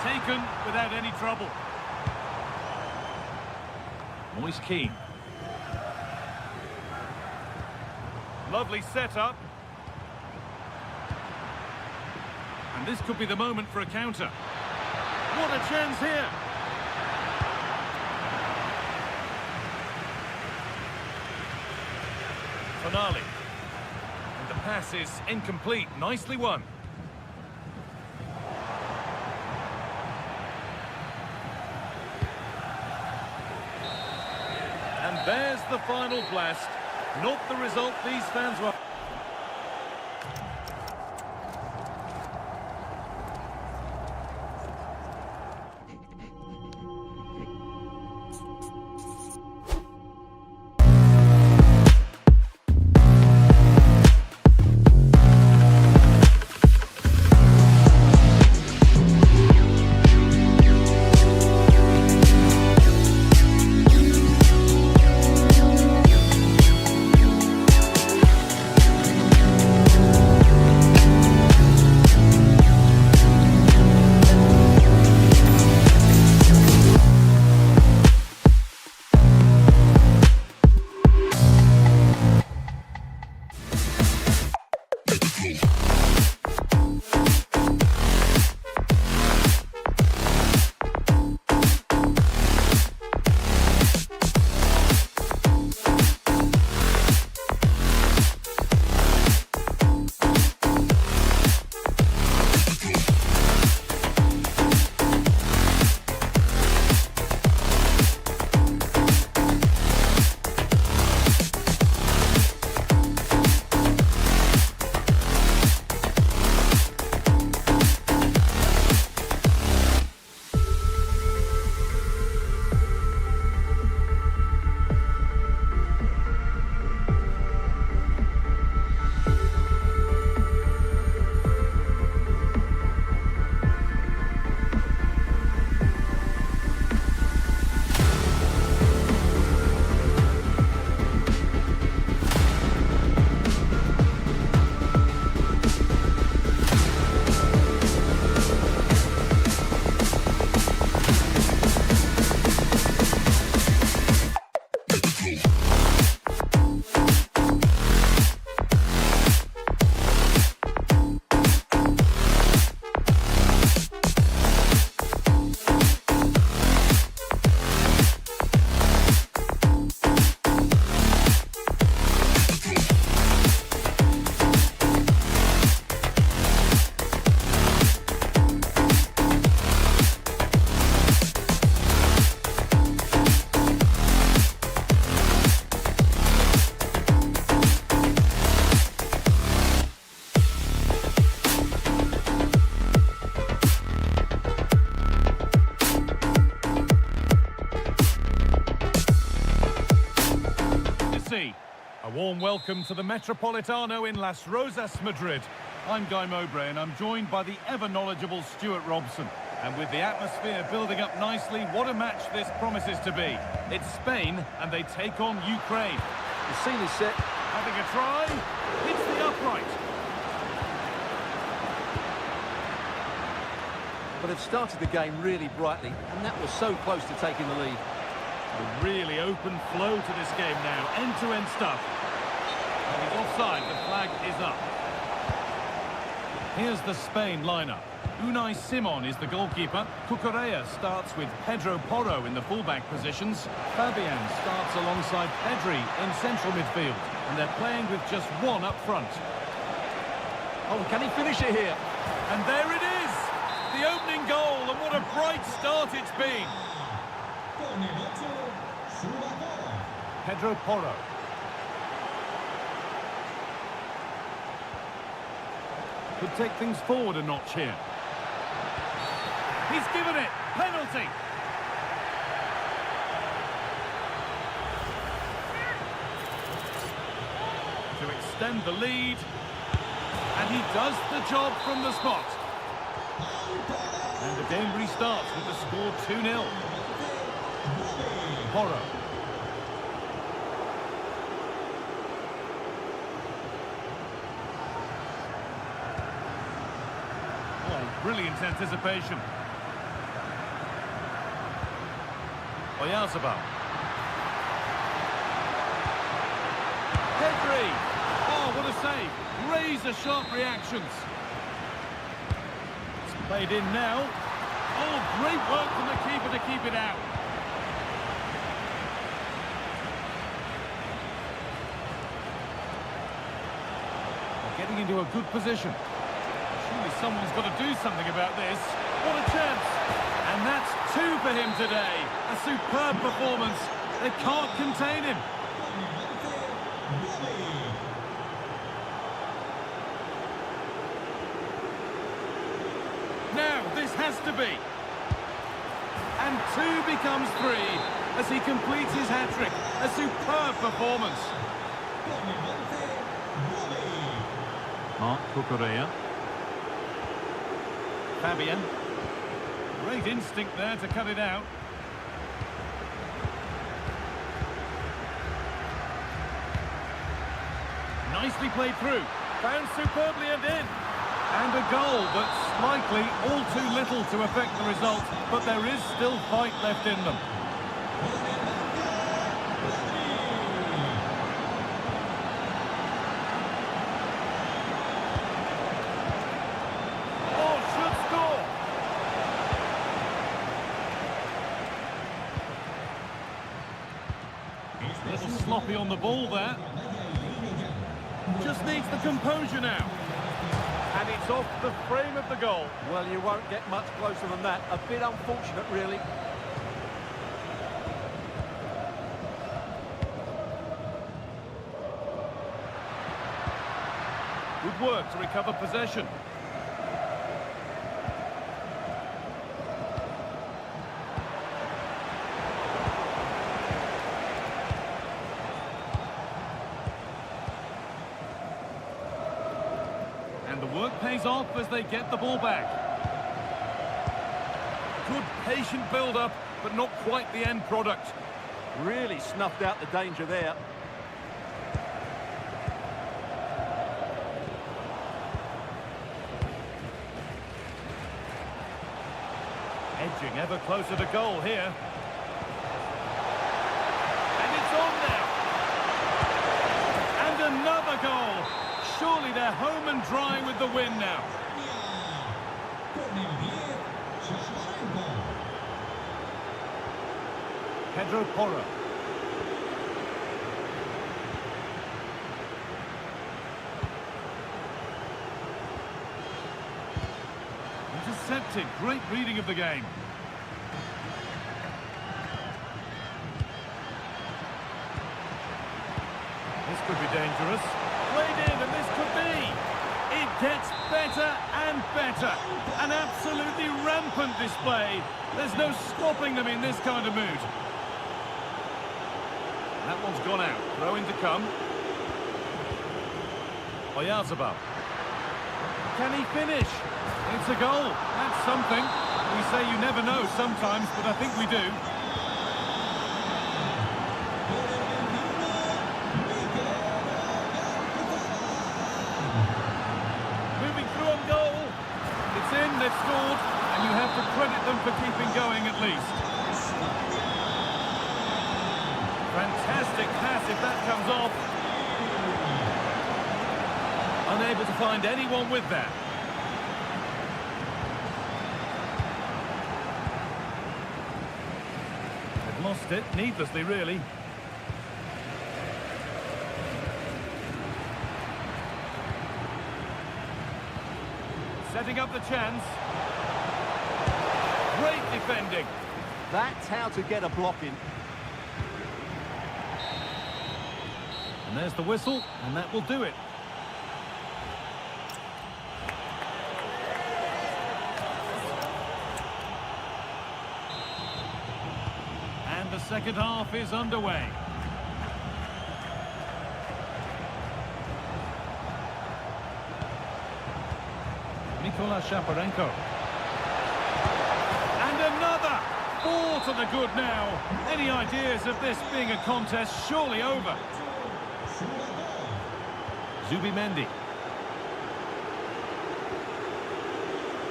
taken without any trouble. Moise Keane. Lovely setup. And this could be the moment for a counter. What a chance here! Finale. And the pass is incomplete. Nicely won. And there's the final blast. Not the result these fans were. warm welcome to the Metropolitano in Las Rosas, Madrid. I'm Guy Mowbray and I'm joined by the ever-knowledgeable Stuart Robson. And with the atmosphere building up nicely, what a match this promises to be. It's Spain and they take on Ukraine. The scene is set. Having a try, hits the upright. But they've started the game really brightly, and that was so close to taking the lead. A really open flow to this game now, end-to-end stuff. And he's offside, the flag is up. Here's the Spain lineup. Unai Simon is the goalkeeper. Cucurella starts with Pedro Porro in the fullback positions. Fabian starts alongside Pedri in central midfield. And they're playing with just one up front. Oh, can he finish it here? And there it is! The opening goal, and what a bright start it's been. Pedro Porro. Could take things forward a notch here. He's given it. Penalty. To extend the lead. And he does the job from the spot. And the game restarts with the score 2-0. Porro. Oh, brilliant anticipation. Oyarzabal. Pedri. Oh, what a save. Razor-sharp reactions. It's played in now. Oh, great work from the keeper to keep it out. Getting into a good position. Surely someone's got to do something about this. What a chance. And that's 2 for him today. A superb performance. They can't contain him. Now, this has to be. And 2 becomes 3 as he completes his hat-trick. A superb performance. Marc Cucurella. Fabian. Great instinct there to cut it out. Nicely played through. Found superbly and in. And a goal, but slightly all too little to affect the result. But there is still fight left in them. A little sloppy on the ball there. Just needs the composure now. And it's off the frame of the goal. Well, you won't get much closer than that. A bit unfortunate, really. Good work to recover possession. And the work pays off as they get the ball back. Good patient build-up, but not quite the end product. Really snuffed out the danger there. Edging ever closer to goal here. And it's on now. And another goal. Surely they're home and dry with the win now. Pedro Porro. Intercepted. Great reading of the game. This could be dangerous. Played in, and this could be. It gets better and better. An absolutely rampant display. There's no stopping them in this kind of mood. That one's gone out. Throw in to come. Oyarzabal. Can he finish? It's a goal. That's something. We say you never know sometimes, but I think we do. Moving through on goal. It's in, they've scored, and you have to credit them for keeping going at least. Fantastic pass if that comes off. Unable to find anyone with that. They've lost it, needlessly really. Setting up the chance. Great defending. That's how to get a block in. And there's the whistle, and that will do it. And the second half is underway. Nikola Shaparenko. And another! 4 to the good now. Any ideas of this being a contest surely over? Zubimendi.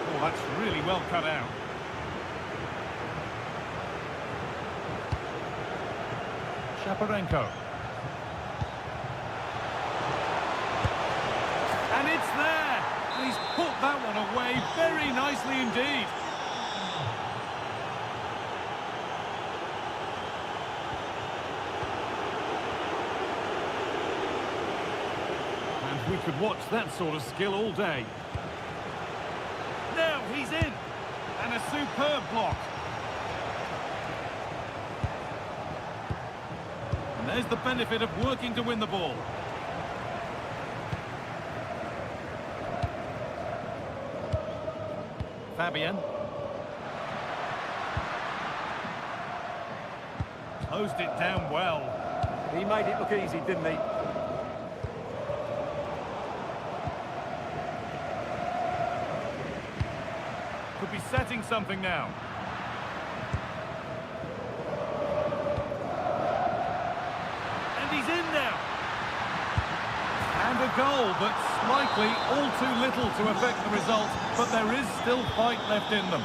Oh, that's really well cut out. Shaparenko. And it's there! And he's put that one away very nicely indeed. We could watch that sort of skill all day. Now he's in. And a superb block. And there's the benefit of working to win the ball. Fabian. Closed it down well. He made it look easy, didn't he? Could be setting something now. And he's in now. And a goal, but slightly all too little to affect the result, but there is still fight left in them.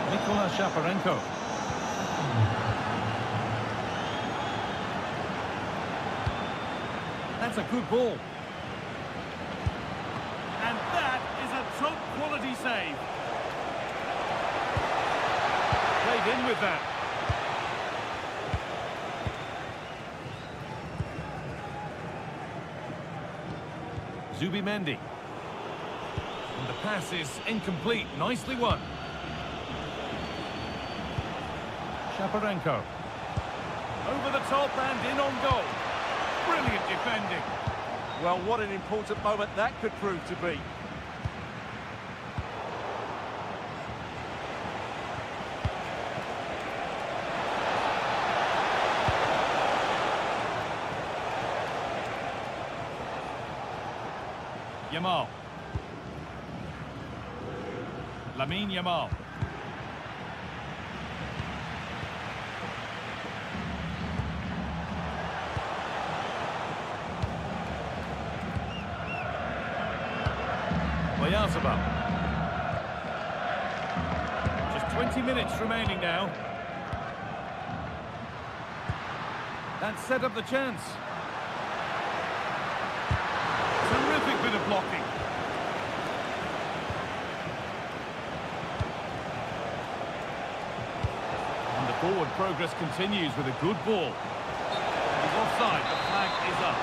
Nikola Shaparenko. That's a good ball. And that is a top-quality save. Played in with that. Zubimendi. And the pass is incomplete. Nicely won. Shaparenko. Over the top and in on goal. Brilliant defending. Well, what an important moment that could prove to be. Yamal. Lamine Yamal. Oyarzabal. Just 20 minutes remaining now. That set up the chance. Terrific bit of blocking. And the forward progress continues with a good ball. He's offside, the flag is up.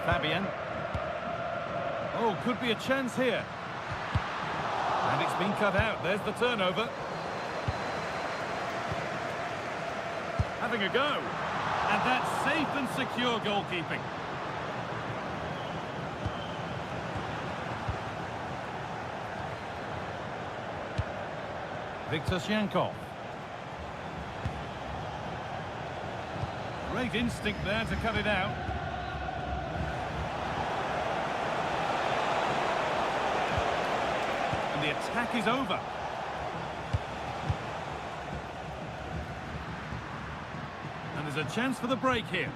Fabian. Oh, could be a chance here. And it's been cut out. There's the turnover. Having a go. And that's safe and secure goalkeeping. Victor Shankov. Great instinct there to cut it out. And the attack is over. And there's a chance for the break here.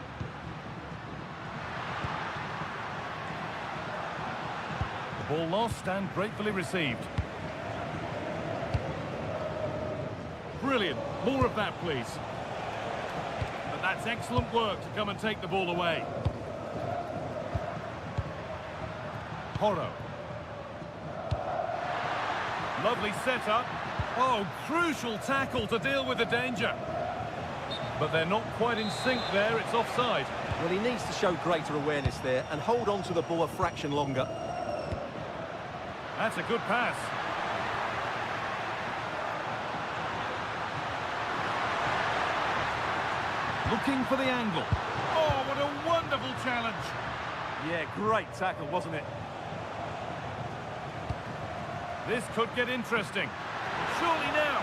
The ball lost and gratefully received. Brilliant. More of that, please. But that's excellent work to come and take the ball away. Horo. Lovely setup. Oh, crucial tackle to deal with the danger. But they're not quite in sync there. It's offside. Well, he needs to show greater awareness there and hold on to the ball a fraction longer. That's a good pass. Looking for the angle. Oh, what a wonderful challenge. Yeah, great tackle, wasn't it? This could get interesting. Surely now.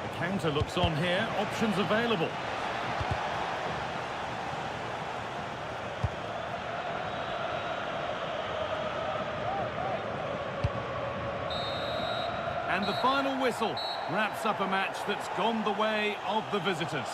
The counter looks on here. Options available. And the final whistle wraps up a match that's gone the way of the visitors.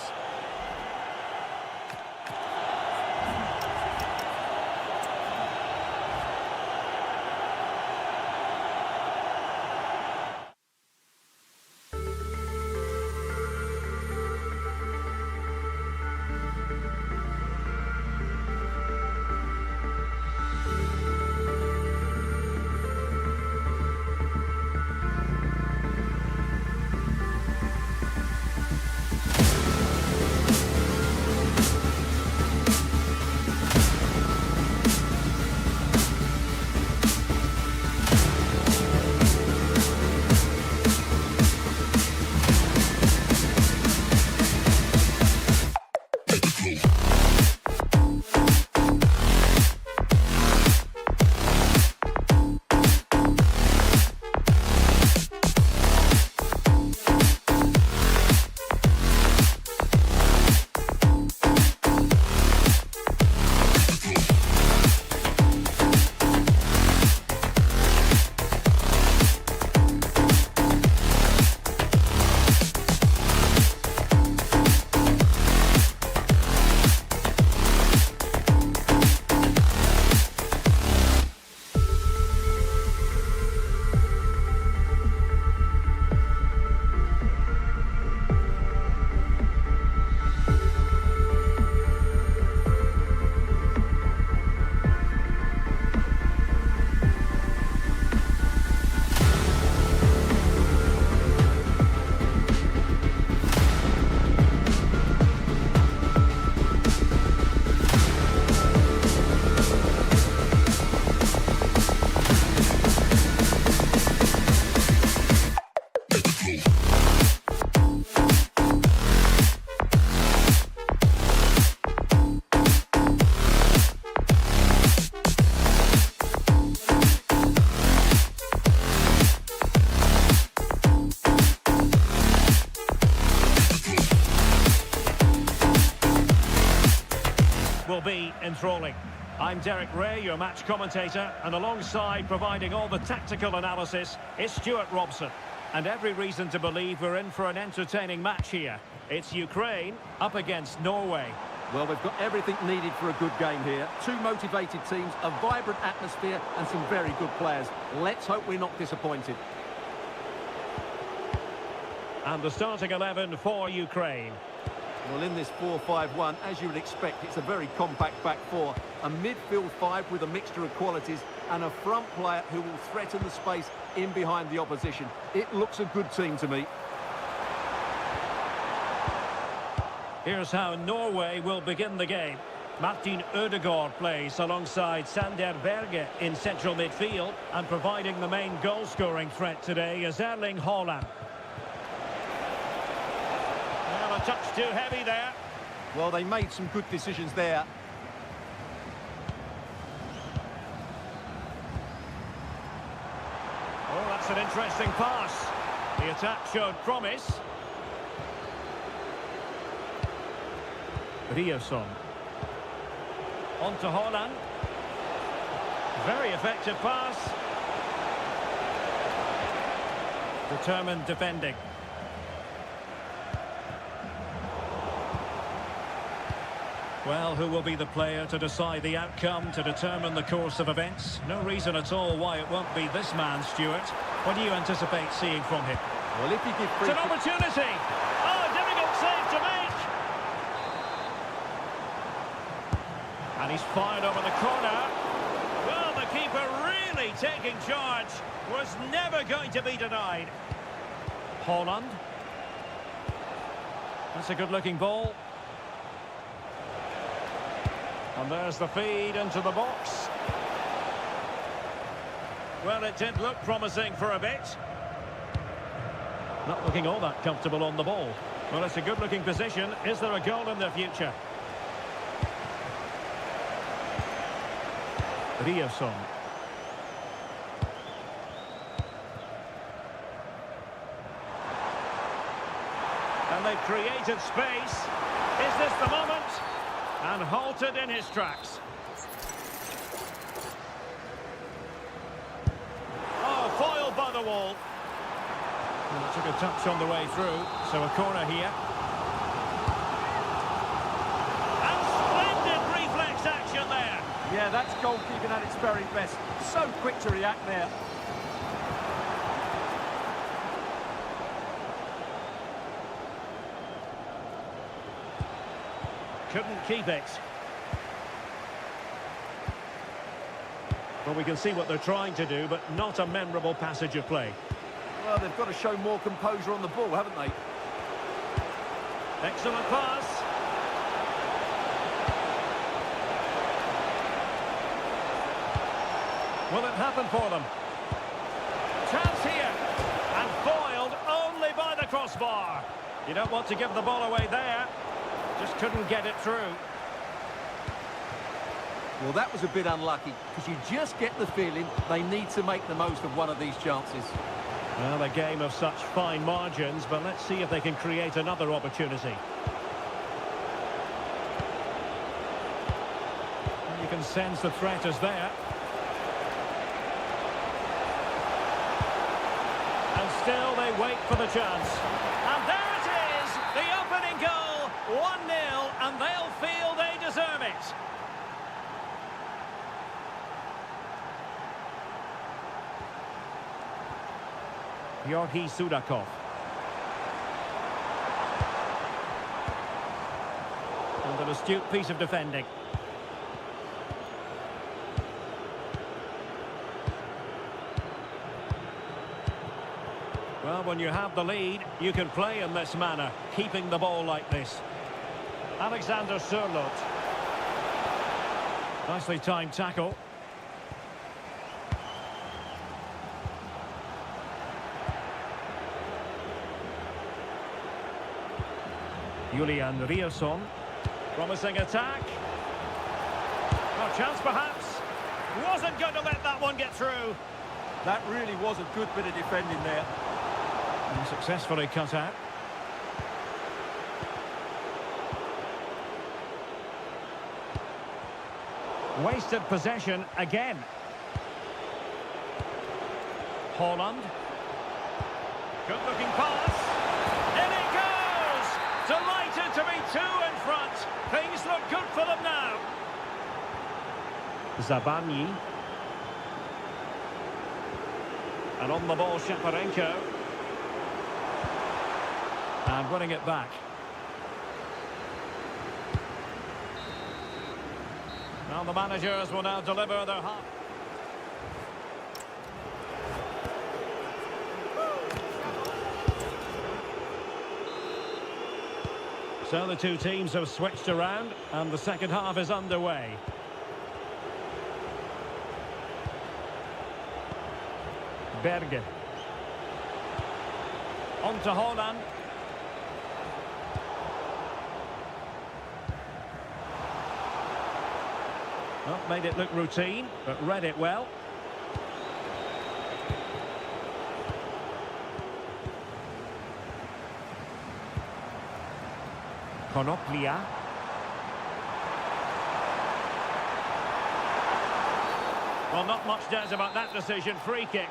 Will be enthralling. I'm Derek Ray, your match commentator, and alongside providing all the tactical analysis is Stuart Robson. And every reason to believe we're in for an entertaining match here. It's Ukraine up against Norway. Well, they've got everything needed for a good game here. Two motivated teams, a vibrant atmosphere and some very good players. Let's hope we're not disappointed. And the starting 11 for Ukraine. Well, in this 4-5-1, as you would expect, it's a very compact back four. A midfield five with a mixture of qualities and a front player who will threaten the space in behind the opposition. It looks a good team to me. Here's how Norway will begin the game. Martin Ødegaard plays alongside Sander Berge in central midfield, and providing the main goal-scoring threat today is Erling Haaland. Well, a touch too heavy there. Well, they made some good decisions there. That's an interesting pass. The attack showed promise. Ryerson. On to Holland. Very effective pass. Determined defending. Well, who will be the player to decide the outcome, to determine the course of events? No reason at all why it won't be this man, Stuart. What do you anticipate seeing from him? Well, if you give free... It's an opportunity! Oh, difficult save to make! And he's fired over the corner. Well, the keeper really taking charge. Was never going to be denied. Holland. That's a good-looking ball. And there's the feed into the box. Well, it did look promising for a bit. Not looking all that comfortable on the ball. Well, it's a good-looking position. Is there a goal in the future? Ryerson. And they've created space. Is this the moment? And halted in his tracks. Oh, foiled by the wall. And it took a touch on the way through, so a corner here. And splendid reflex action there. Yeah, that's goalkeeping at its very best. So quick to react there. Couldn't keep it. Well, we can see what they're trying to do, but not a memorable passage of play. Well, they've got to show more composure on the ball, haven't they? Excellent pass. Will it happen for them? Chance here. And foiled only by the crossbar. You don't want to give the ball away there. Just couldn't get it through. Well, that was a bit unlucky, because you just get the feeling they need to make the most of one of these chances. Well, a game of such fine margins, but let's see if they can create another opportunity. You can sense the threat is there. And still they wait for the chance. And there it is, the opening goal, 1-0, and they'll feel they deserve it. Georgi Sudakov. And an astute piece of defending. Well, when you have the lead, you can play in this manner, keeping the ball like this. Alexander Sørloth. Nicely timed tackle. Julian Ryerson. Promising attack. Oh, chance perhaps. Wasn't going to let that one get through. That really was a good bit of defending there. And successfully cut out. Wasted possession again. Holland. Good looking pass. In it goes! Delighted to be two in front. Things look good for them now. Zabani. And on the ball, Shaparenko. And winning it back. Now the managers will now deliver their half. So the two teams have switched around and the second half is underway. Berge. On to Holland. Well, made it look routine, but read it well. Konoplia. Well, not much doubt about that decision. Free kick.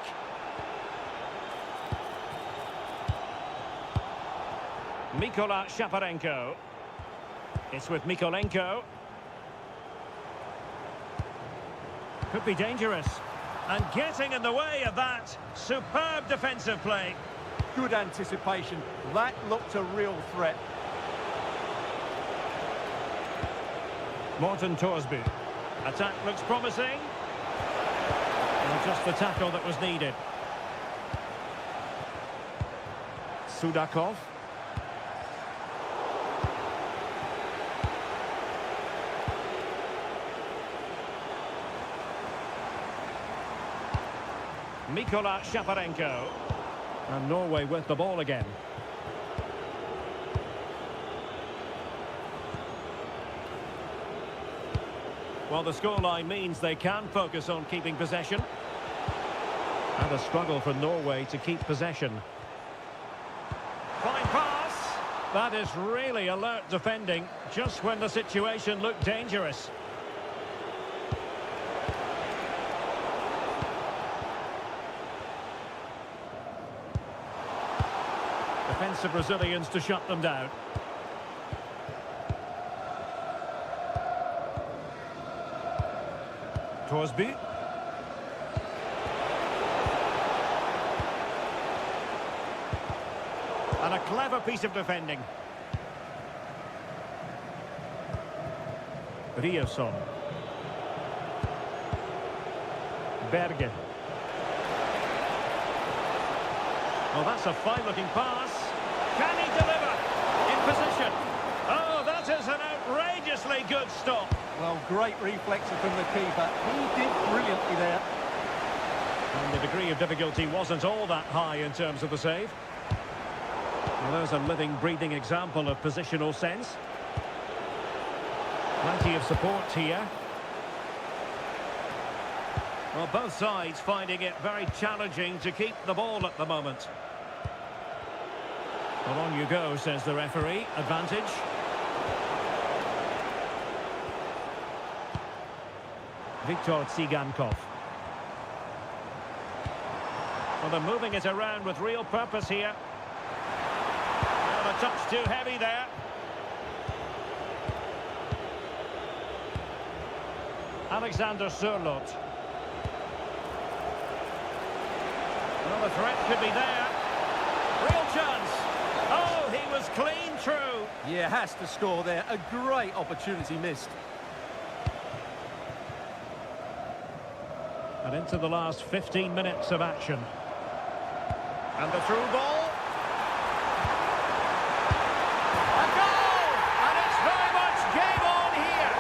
Mikola Shaparenko. It's with Mikolenko. Could be dangerous. And getting in the way of that. Superb defensive play. Good anticipation. That looked a real threat. Morten Thorsby. Attack looks promising. And just the tackle that was needed. Sudakov. Mikola Shaparenko. And Norway with the ball again. Well, the scoreline means they can focus on keeping possession. And a struggle for Norway to keep possession. Fine pass. That is really alert defending, just when the situation looked dangerous. Defensive Brazilians to shut them down. Thorsby. And a clever piece of defending. Riosson. Berge. Well, that's a fine-looking pass. Can he deliver? In position. Oh, that is an outrageously good stop. Well, great reflexes from the keeper. He did brilliantly there. And the degree of difficulty wasn't all that high in terms of the save. Well, there's a living, breathing example of positional sense. Plenty of support here. Well, both sides finding it very challenging to keep the ball at the moment. Well, on you go, says the referee. Advantage. Viktor Tsigankov. Well, they're moving it around with real purpose here. Well, a touch too heavy there. Alexander Sørloth. Well, the threat could be there. Real chance. Oh, he was clean through. Yeah, has to score there. A great opportunity missed. And into the last 15 minutes of action. And the through ball. A goal! And it's very much game on here.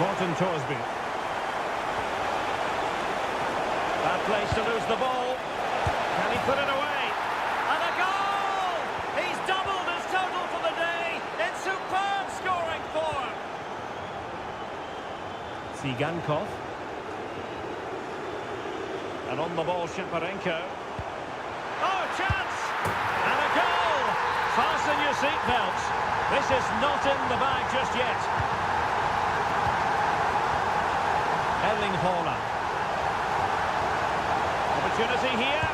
Morten Thorsby. Bad place to lose the ball. Can he put it away? And a goal! He's doubled his total for the day. It's superb scoring form. Tsigankov. And on the ball, Shaparenko. Oh, chance! And a goal! Fasten your seatbelts. This is not in the bag just yet. Erling Haaland. Opportunity here.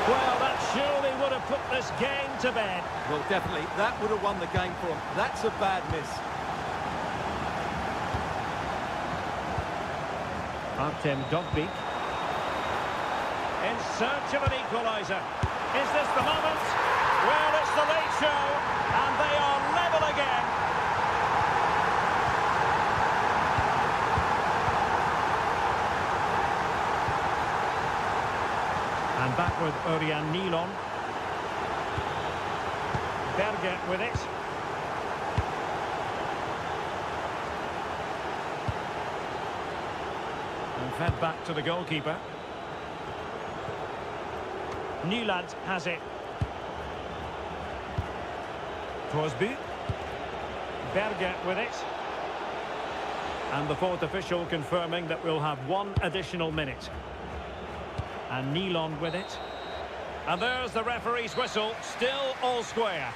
Well, that surely would have put this game to bed. Well, definitely. That would have won the game for him. That's a bad miss. Artem Dovbyk. In search of an equaliser. Is this the moment? Well, it's the late show, and they are level again. And back with Örjan Nilon. Berge with it. And fed back to the goalkeeper. Nyland has it. Thorsby. Berge with it. And the fourth official confirming that we'll have one additional minute. And Nealon with it. And there's the referee's whistle, still all square.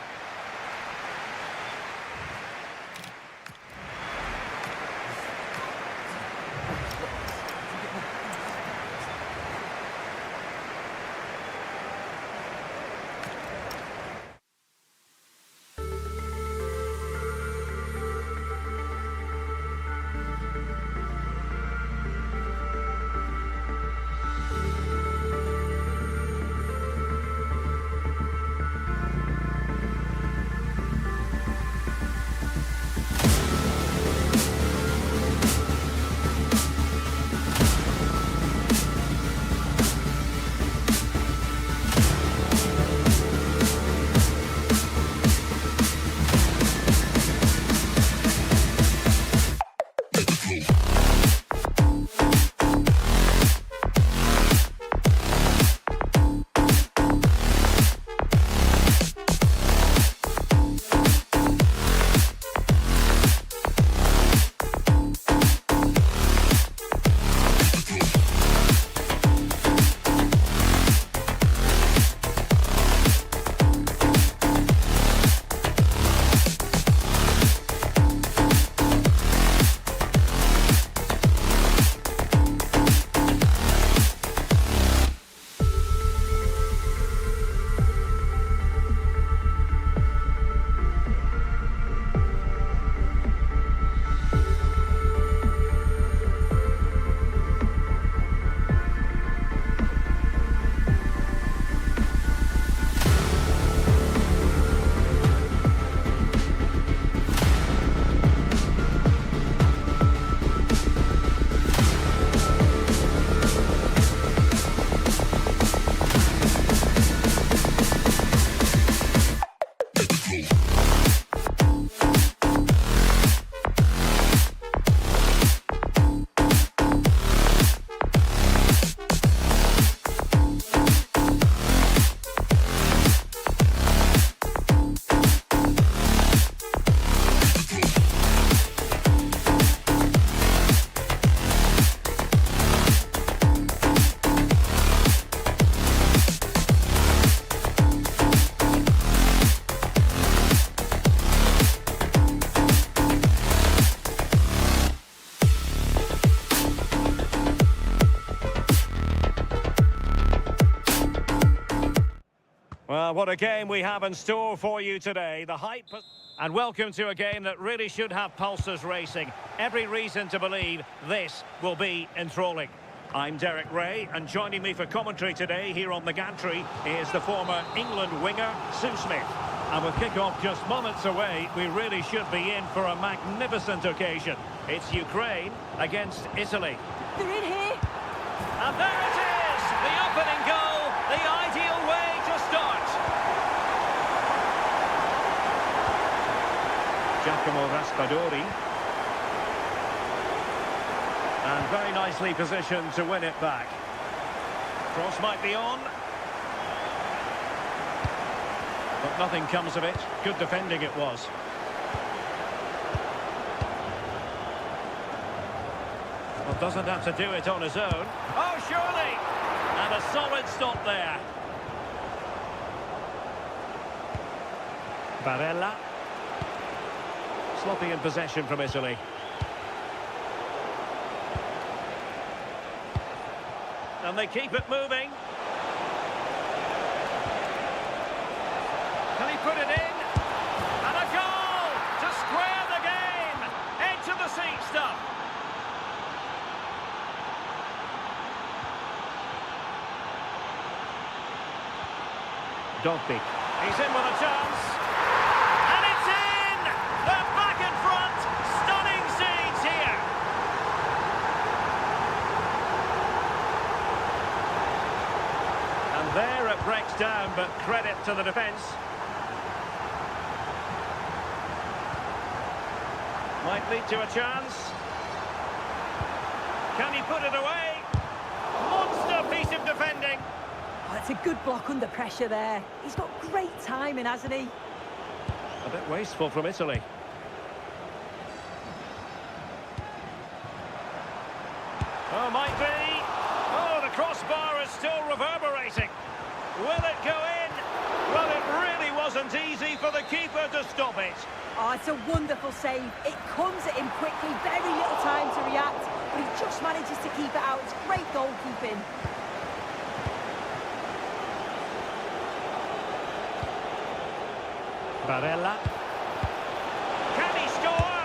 Well, what a game we have in store for you today. The hype... And welcome to a game that really should have pulses racing. Every reason to believe this will be enthralling. I'm Derek Ray, and joining me for commentary today here on the gantry is the former England winger, Sue Smith. And with kick-off just moments away, we really should be in for a magnificent occasion. It's Ukraine against Italy. They're in here. And there it is! The opening goal, the ideal way to start. Giacomo Raspadori. And very nicely positioned to win it back. Cross might be on. But nothing comes of it. Good defending it was. Well, doesn't have to do it on his own. Oh, surely! And a solid stop there. Barella. Sloppy in possession from Italy. And they keep it moving. Can he put it in? And a goal to square the game. Edge of the seat stuff. Dogby. He's in with a chance. And it's in! They're back in front. Stunning scenes here. And there it breaks down, but credit to the defence. Might lead to a chance. Can he put it away? Monster piece of defending. Oh, it's a good block under pressure there. He's got great timing, hasn't he? A bit wasteful from Italy. Oh, might be. Oh, the crossbar is still reverberating. Will it go in? Well, it really wasn't easy for the keeper to stop it. Oh, it's a wonderful save. It comes at him quickly, very little time to react, but he just manages to keep it out. It's great goalkeeping. Barella. Can he score?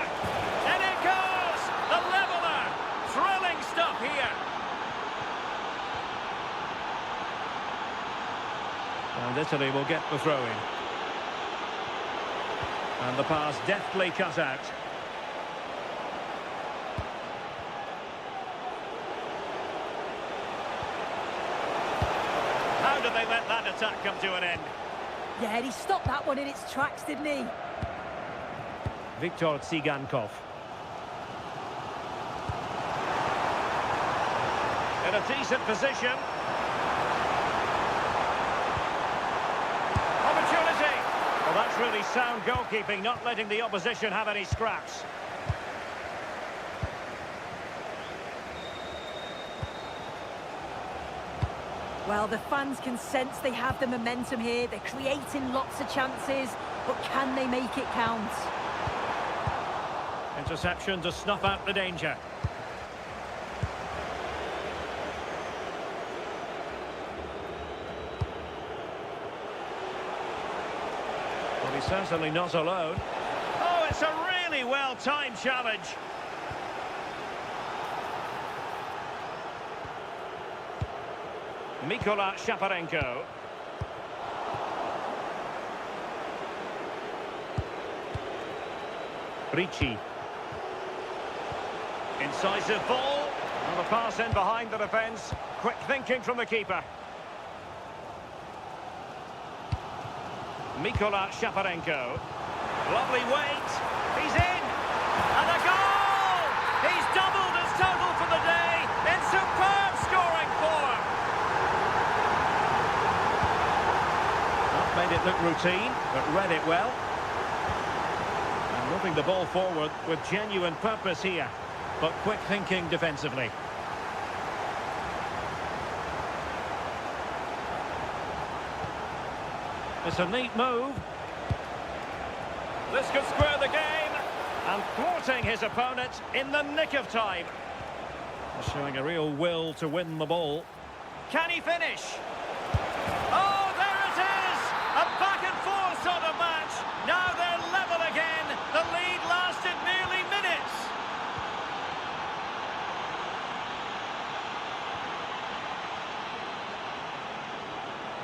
And it goes! The leveller! Thrilling stuff here. And Italy will get the throw-in. And the pass deftly cut out. How did they let that attack come to an end? Yeah, he stopped that one in its tracks, didn't he? Viktor Tsigankov. In a decent position. Opportunity! Well, that's really sound goalkeeping, not letting the opposition have any scraps. Well, the fans can sense they have the momentum here. They're creating lots of chances, but can they make it count? Interception to snuff out the danger. Well, he's certainly not alone. Oh, it's a really well-timed challenge. Mikola Shaparenko. Ricci. Incisive ball. And the pass in behind the defence. Quick thinking from the keeper. Mikola Shaparenko. Lovely weight. He's in. And a goal! He's doubled his total for the day in superb scoring form. That made it look routine, but read it well. And moving the ball forward with genuine purpose here, but quick thinking defensively. It's a neat move. This could square the game. And thwarting his opponent in the nick of time. Showing a real will to win the ball. Can he finish? Oh, there it is! A back and forth sort of match. Now they're level again. The lead lasted nearly minutes.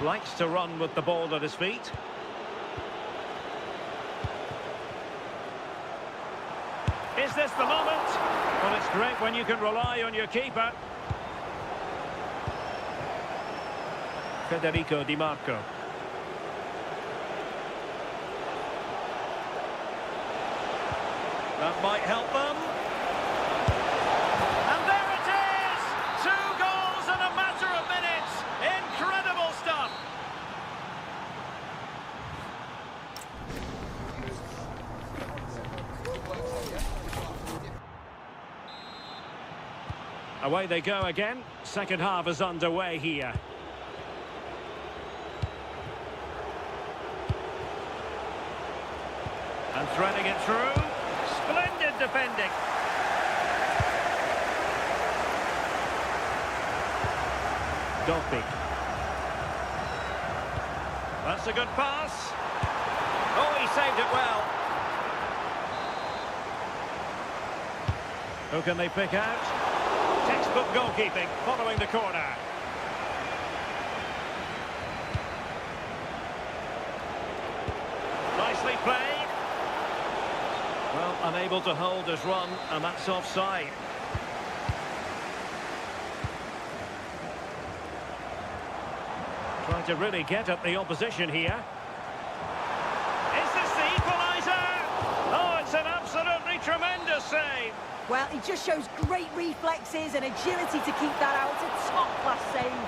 Likes to run with the ball at his feet. Is this the moment? Well, it's great when you can rely on your keeper. Federico Di Marco. That might help them. And there it is! 2 goals in a matter of minutes. Incredible stuff. Away they go again. Second half is underway here. And threading it through. Splendid defending. Dolby. That's a good pass. Oh, he saved it well. Who can they pick out? Textbook goalkeeping following the corner. Nicely played. Well, unable to hold his run, and that's offside. Trying to really get at the opposition here. Is this the equaliser? Oh, it's an absolutely tremendous save. Well, he just shows great reflexes and agility to keep that out. It's a top-class save.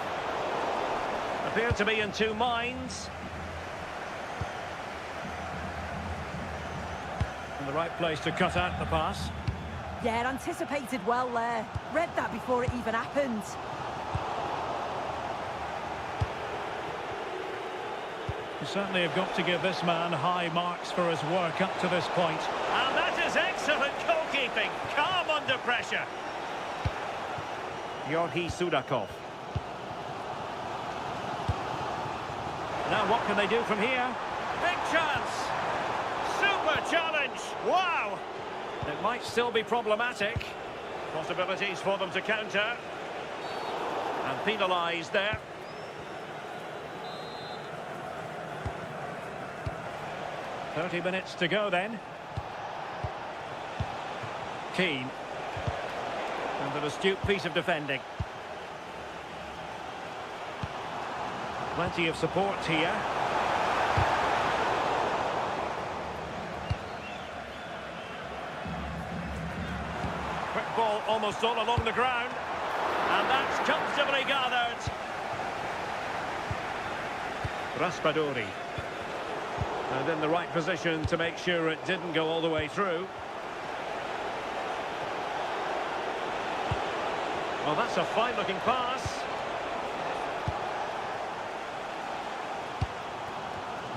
Appear to be in two minds. In the right place to cut out the pass. Yeah, anticipated well there. Read that before it even happened. You certainly have got to give this man high marks for his work up to this point. And that is excellent goalkeeping. Calm under pressure. Georgi Sudakov. Now what can they do from here? Big chance! Super challenge! Wow! It might still be problematic. Possibilities for them to counter. And penalised there. "30 minutes to go then." Keane. And an astute piece of defending. Plenty of support here. Quick ball almost all along the ground. And that's comfortably gathered. Raspadori. And in the right position to make sure it didn't go all the way through. Well, that's a fine-looking pass.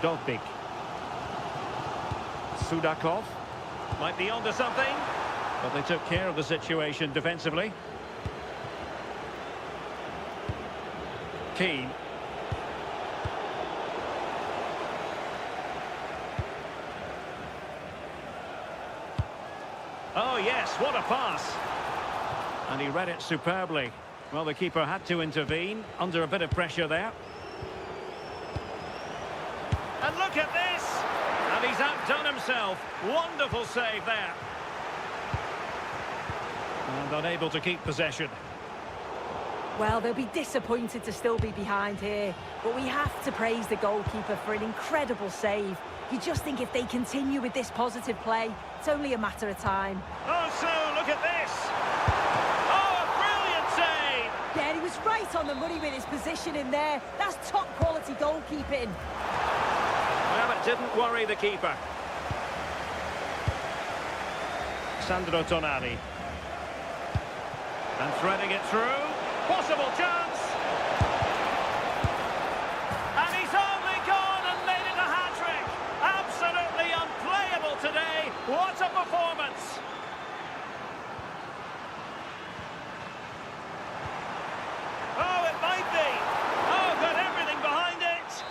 Dovbik. Sudakov. Might be onto something. But they took care of the situation defensively. Keane. Oh, yes, what a pass. And he read it superbly. Well, the keeper had to intervene under a bit of pressure there. And look at this! And he's outdone himself. Wonderful save there. And unable to keep possession. Well, they'll be disappointed to still be behind here, but we have to praise the goalkeeper for an incredible save. You just think if they continue with this positive play, it's only a matter of time. Oh, so look at this! Oh, a brilliant save! Yeah, he was right on the money with his position in there. That's top quality goalkeeping. Well, it didn't worry the keeper. Sandro Tonali. And threading it through. Possible chance. And he's only gone and made it a hat-trick. Absolutely unplayable today. What a performance. Oh, it might be. Oh, got everything behind it.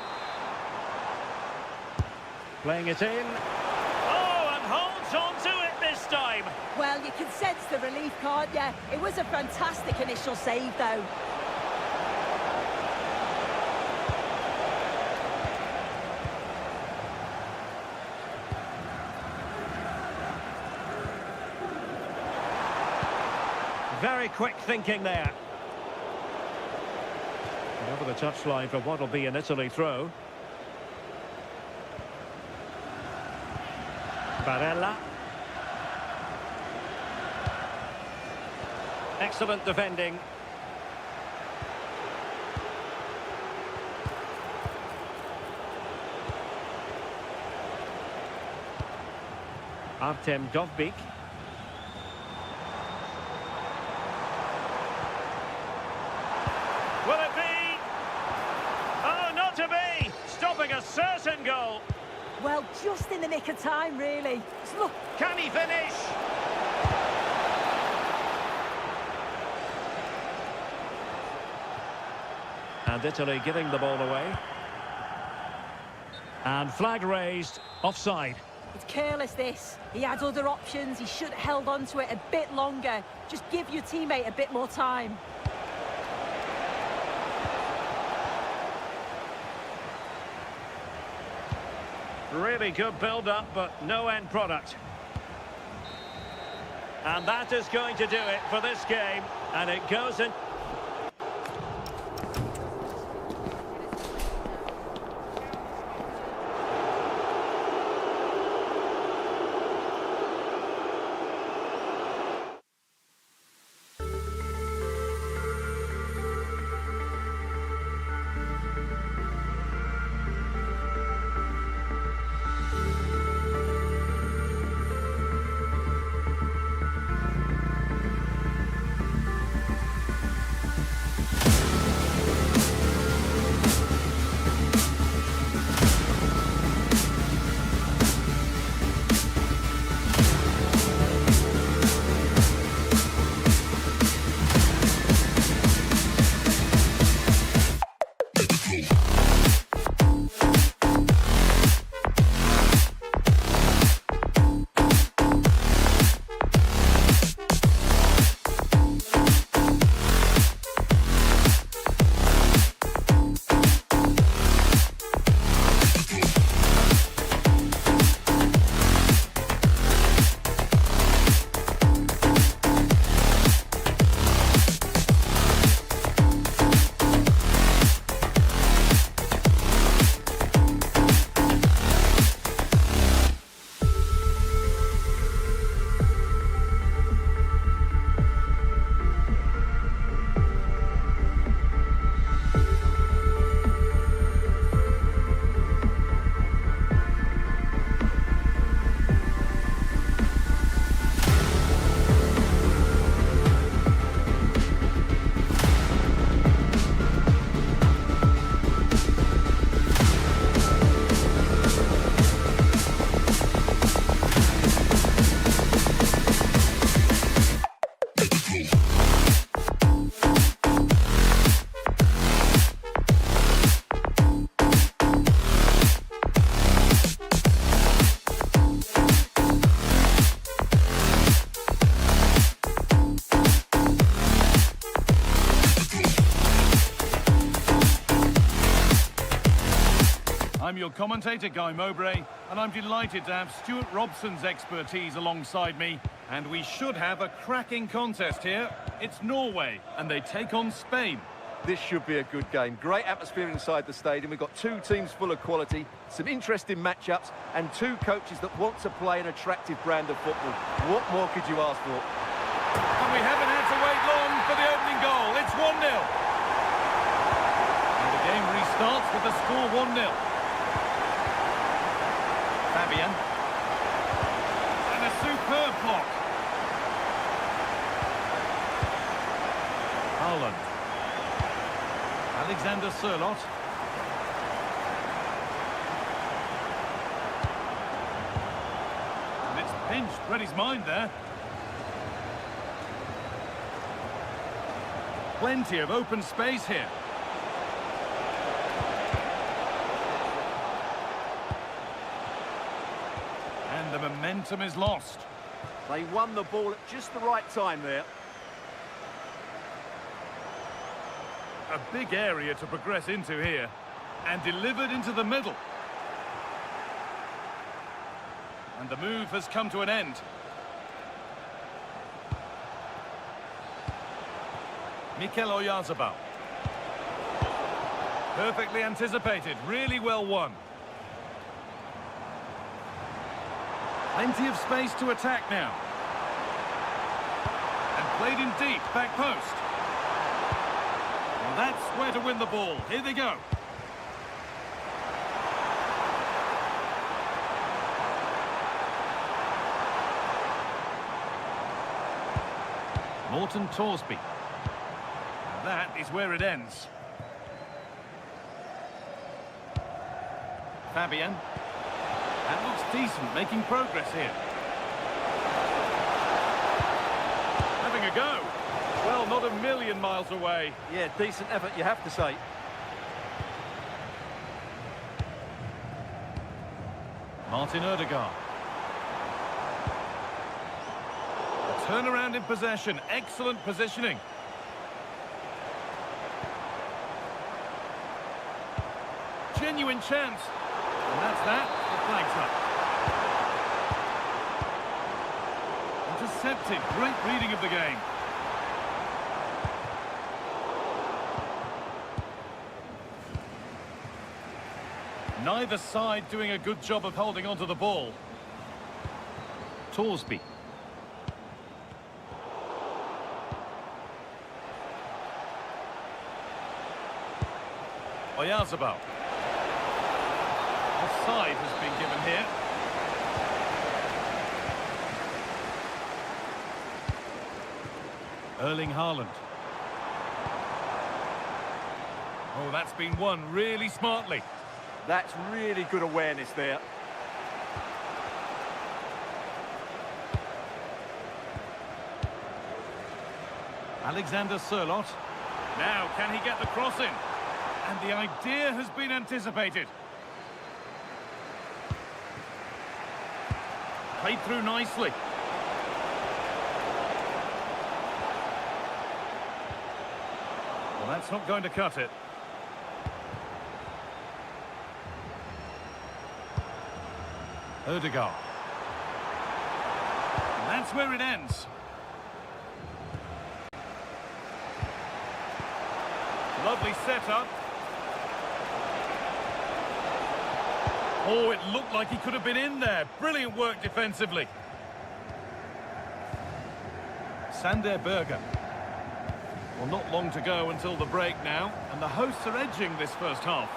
Playing it in. Oh, and holds on to it this time. Well, you can sense the relief, can't you? It was a fantastic initial save, though. Very quick thinking there. And over the touchline for what will be an Italy throw. Barella. Excellent defending. Artem Dovbik. Will it be? Oh, not to be! Stopping a certain goal. Well, just in the nick of time, really. Look. Can he finish? And Italy giving the ball away. And flag raised, offside. It's careless, this. He had other options. He should have held on to it a bit longer. Just give your teammate a bit more time. Really good build-up, but no end product. And that is going to do it for this game. And it goes in... I'm your commentator, Guy Mowbray, and I'm delighted to have Stuart Robson's expertise alongside me. And we should have a cracking contest here. It's Norway, and they take on Spain. This should be a good game. Great atmosphere inside the stadium. We've got two teams full of quality, some interesting matchups, and two coaches that want to play an attractive brand of football. What more could you ask for? And we haven't had to wait long for the opening goal. It's 1-0. And the game restarts with the score 1-0. Fabian. And a superb block. Haaland. Alexander Sørloth. And it's pinched Freddie's mind there. Plenty of open space here. And the momentum is lost. They won the ball at just the right time there. A big area to progress into here. And delivered into the middle. And the move has come to an end. Mikel Oyarzabal. Perfectly anticipated, really well won. Plenty of space to attack now. And played in deep, back post. Well, that's where to win the ball. Here they go. Morten Thorsby. That is where it ends. Fabian. That looks decent, making progress here. Having a go. Well, not a million miles away. Yeah, decent effort, you have to say. Martin Ødegaard. A turnaround in possession. Excellent positioning. Genuine chance. And that's that. The flag's up. Intercepted. Great reading of the game. Neither side doing a good job of holding onto the ball. Thorsby. Oyarzabal. Offside has been given here. Erling Haaland. Oh, that's been won really smartly. That's really good awareness there. Alexander Sørloth. Now, can he get the cross in? And the idea has been anticipated. Played through nicely. Well, that's not going to cut it. Ødegaard. And that's where it ends. Lovely setup. Oh, it looked like he could have been in there. Brilliant work defensively. Sander Berger. Well, not long to go until the break now, and the hosts are edging this first half.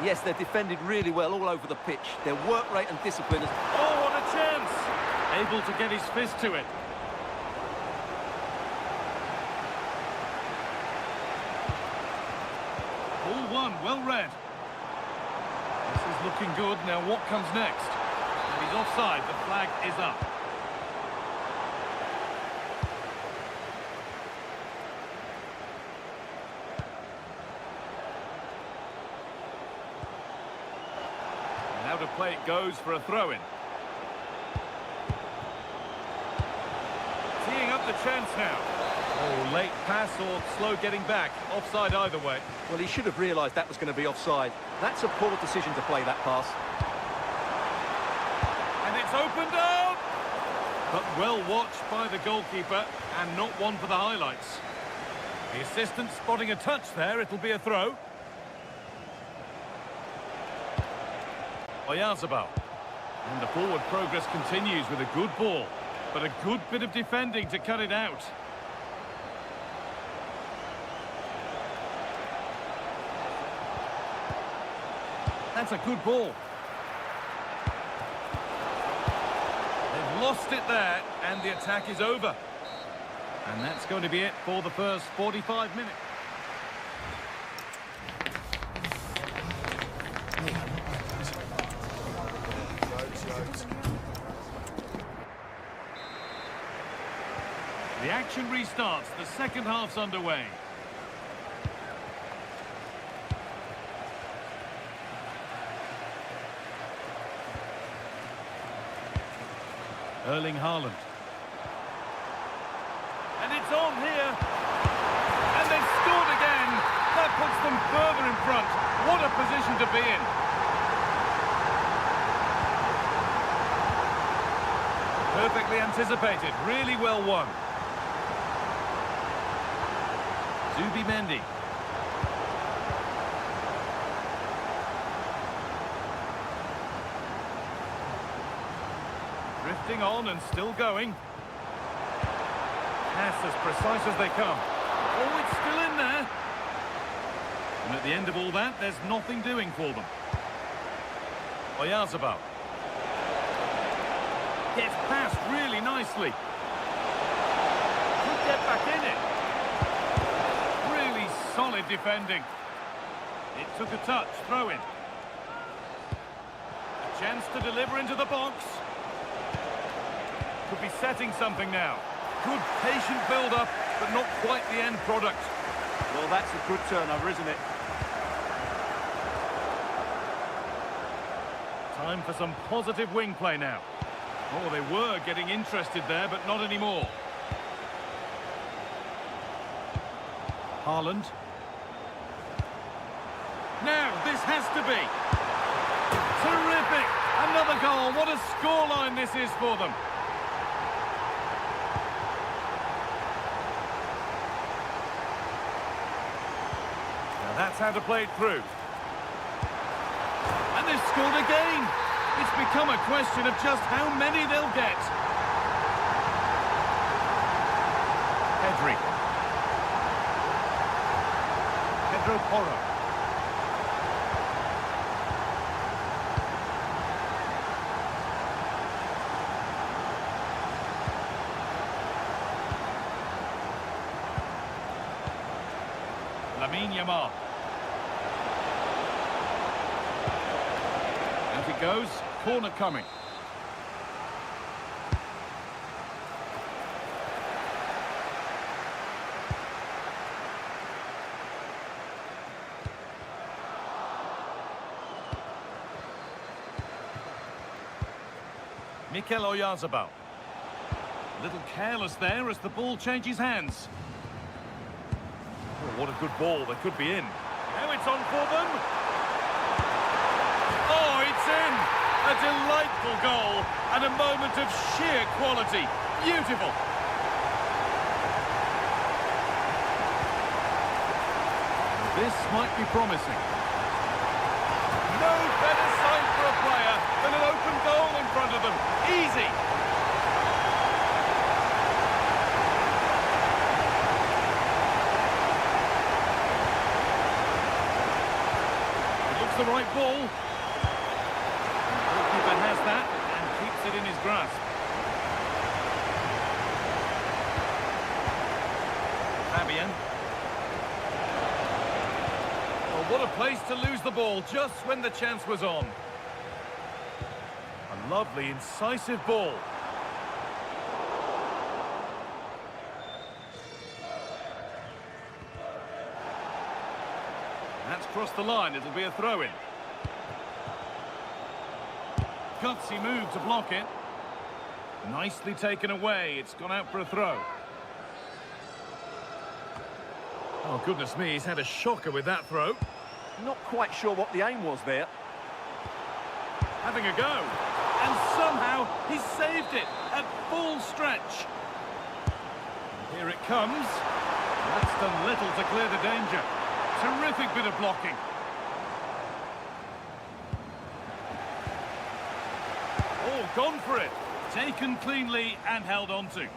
Yes, they're defended really well all over the pitch. Their work rate and discipline is... Oh, what a chance! Able to get his fist to it. All one, well read. This is looking good. Now what comes next? And he's offside. The flag is up. Now to play it goes for a throw-in. Teeing up the chance now. Oh, Late pass or slow getting back. Offside either way. Well, he should have realised that was going to be offside. That's a poor decision to play that pass. And it's opened out! But well watched by the goalkeeper, and not one for the highlights. The assistant spotting a touch there. It'll be a throw. Oyarzabal. And the forward progress continues with a good ball. But a good bit of defending to cut it out. That's a good ball. They've lost it there, and the attack is over. And that's going to be it for the first 45 minutes. The action restarts. The second half's underway. Erling Haaland. And it's on here. And they've scored again. That puts them further in front. What a position to be in. Perfectly anticipated. Really well won. Zubimendi. Drifting on and still going. Pass as precise as they come. Oh, it's still in there. And at the end of all that, there's nothing doing for them. Oyarzabal. Gets past really nicely. Could get back in it. Really solid defending. It took a touch, throw in. A chance to deliver into the box. Could be setting something now. Good patient build-up, but not quite the end product. Well, that's a good turnover, isn't it? Time for some positive wing play now. Oh, they were getting interested there, but not anymore. Haaland. Now, this has to be. Terrific! Another goal. What a scoreline this is for them. That's how to play it through. And they've scored again. It's become a question of just how many they'll get. Pedri. Pedro Porro. Lamine Yamal. It goes, corner coming. Mikel Oyarzabal. A little careless there as the ball changes hands. Oh, what a good ball, that could be in. Now it's on for them. Oh, it's in! A delightful goal and a moment of sheer quality. Beautiful. This might be promising. No better sight for a player than an open goal in front of them. Easy. It looks the right ball. Has that and keeps it in his grasp. Fabian. Well, what a place to lose the ball just when the chance was on. A lovely, incisive ball. That's crossed the line. It'll be a throw-in. Gutsy move to block it. Nicely taken away. It's gone out for a throw. Oh, goodness me, he's had a shocker with that throw. Not quite sure what the aim was there. Having a go. And somehow he saved it at full stretch. Here it comes. That's done little to clear the danger. Terrific bit of blocking. Oh, gone for it. Taken cleanly and held on to.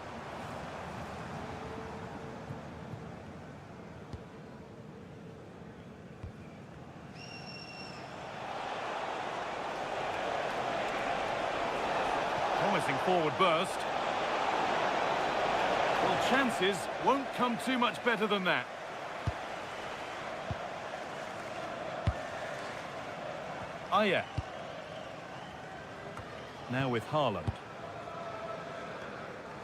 Promising forward burst. Well, chances won't come too much better than that. Oh, yeah. Now with Haaland.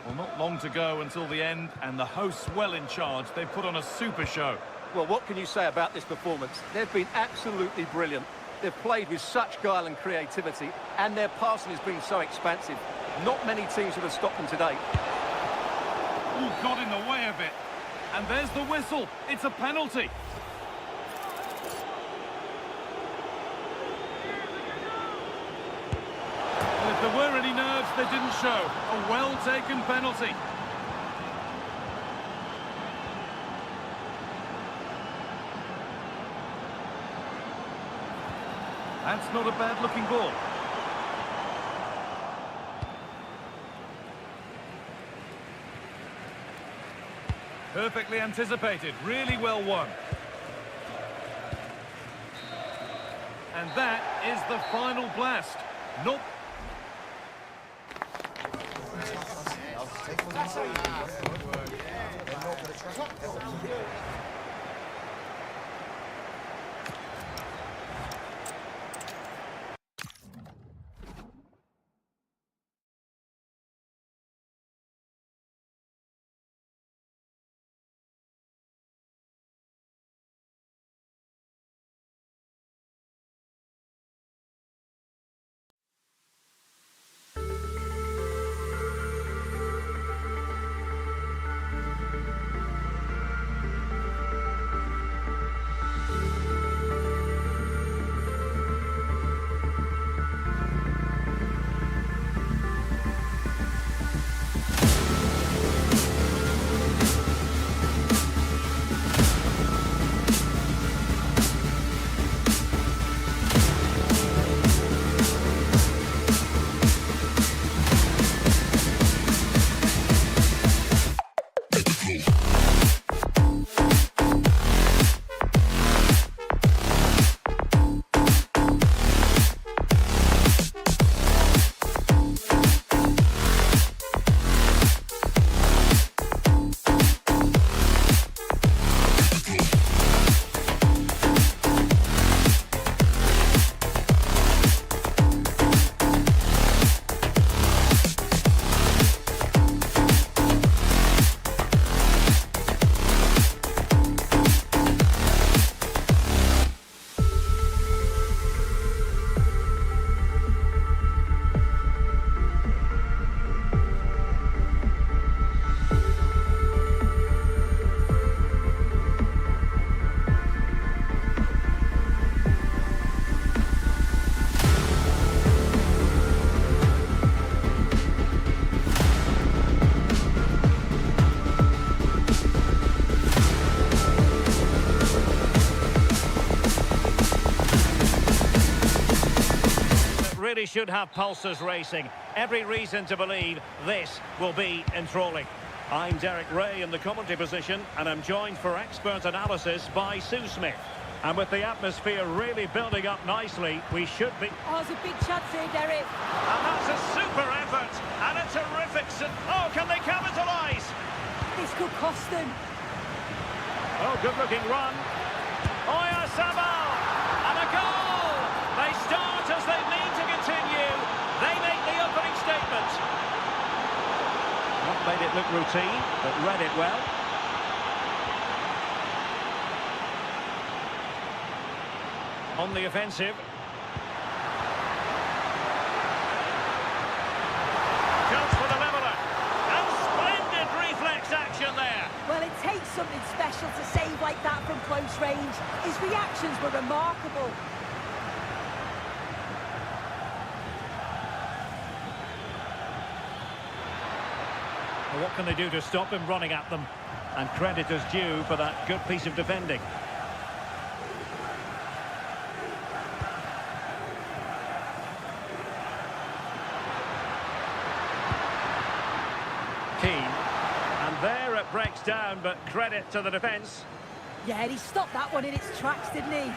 Well, not long to go until the end, and the hosts well in charge. They've put on a super show. Well, what can you say about this performance? They've been absolutely brilliant. They've played with such guile and creativity, and their passing has been so expansive. Not many teams would have stopped them today. Ooh, got in the way of it. And there's the whistle. It's a penalty. And if there were any nerves, they didn't show. A well-taken penalty. That's not a bad-looking ball. Perfectly anticipated, really well won. And that is the final blast. Nope. Really should have pulses racing. Every reason to believe this will be enthralling. I'm Derek Ray in the commentary position, and I'm joined for expert analysis by Sue Smith. And with the atmosphere really building up nicely, we should be... Oh, it's a big chance here, Derek. And that's a super effort, and a terrific... Oh, can they capitalise? This could cost them. Oh, good-looking run. Oyarzabal! And a goal! They start as they mean to continue. They make the opening statement. Not made it look routine, but read it well. On the offensive. Chance for the leveller. And splendid reflex action there. Well, it takes some something special to save like that from close range. His reactions were remarkable. Well, what can they do to stop him running at them? And credit is due for that good piece of defending. Keane. And there it breaks down, but credit to the defence. Yeah, he stopped that one in its tracks, didn't he?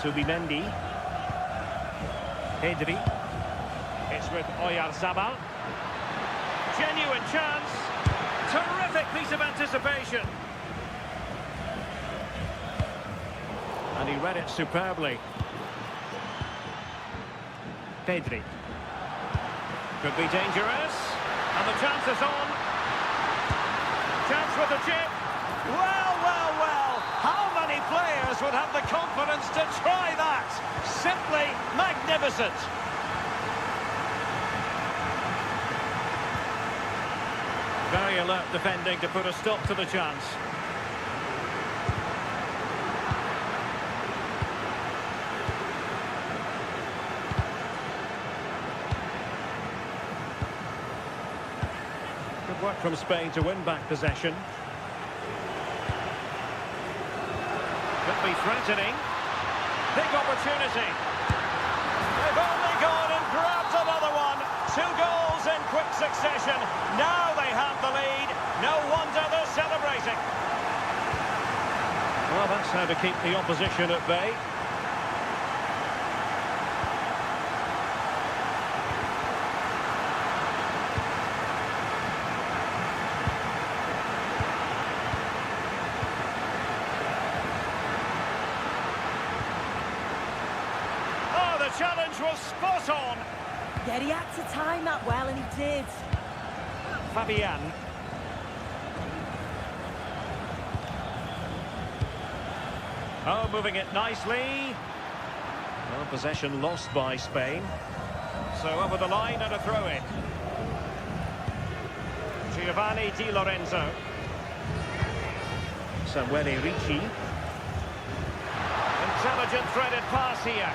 Subimendi. Pedri. It's with Oyarzabal. Genuine chance. Terrific piece of anticipation. And he read it superbly. Pedri. Could be dangerous. And the chance is on. Chance with the chip. Well, well, well. How many players would have the confidence to try that? Simply magnificent. Very alert defending to put a stop to the chance. Good work from Spain to win back possession. Could be threatening. Big opportunity. They've only gone and grabbed another one. 2 goals in quick succession. Now they have the lead. No wonder they're celebrating. Well, that's how to keep the opposition at bay. Oh, the challenge was spot on. Yeah, he had to time that well, and he did. Fabian. Oh, moving it nicely. Well, possession lost by Spain. So over the line and a throw-in. Giovanni Di Lorenzo. Samuele Ricci. Intelligent threaded pass here.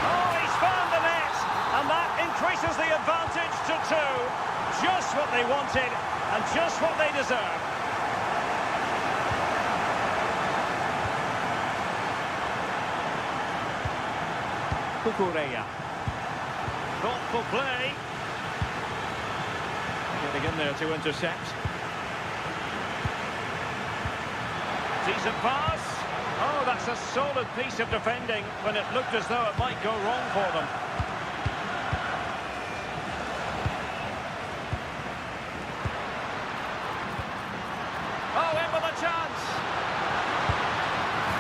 Oh, he's found the net! And that increases the advantage to 2. Just what they wanted, and just what they deserve. Cucurella. Thoughtful play. Getting in there to intercept. Decent pass. Oh, that's a solid piece of defending when it looked as though it might go wrong for them. Oh, in with a chance.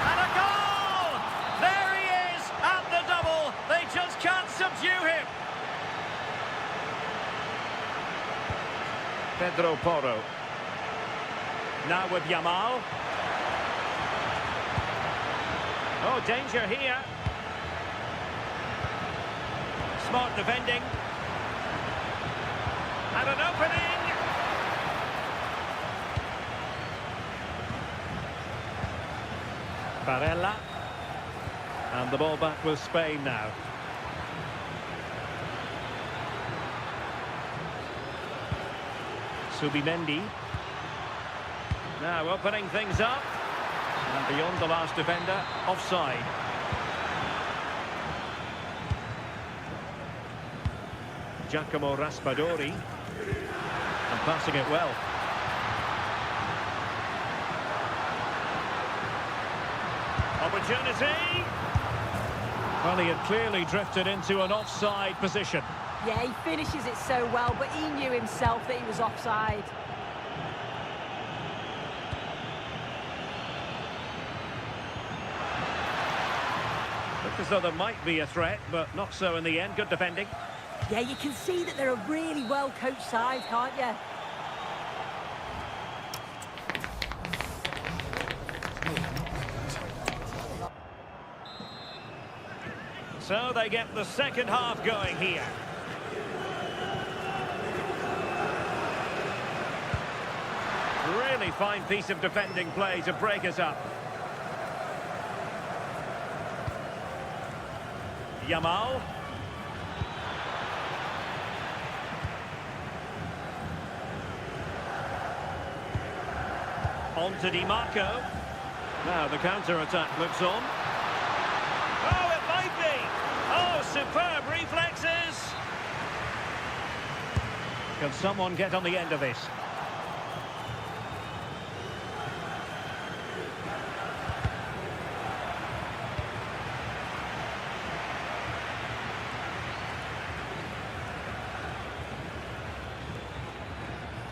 And a goal! There he is at the double. They just can't subdue him. Pedro Porro. Now with Yamal. Oh, danger here. Smart defending. And an opening. Barella. And the ball back with Spain now. Subimendi. Now opening things up. And beyond the last defender, offside. Giacomo Raspadori. And passing it well. Opportunity. Well, he had clearly drifted into an offside position. Yeah, he finishes it so well, but he knew himself that he was offside. Looked as though there might be a threat, but not so in the end. Good defending. Yeah, you can see that they're a really well-coached side, can't you? So they get the second half going here. Really fine piece of defending play to break us up. Yamal. On to Di Marco. Now the counter-attack looks on. Oh, it might be! Oh, superb reflexes! Can someone get on the end of this?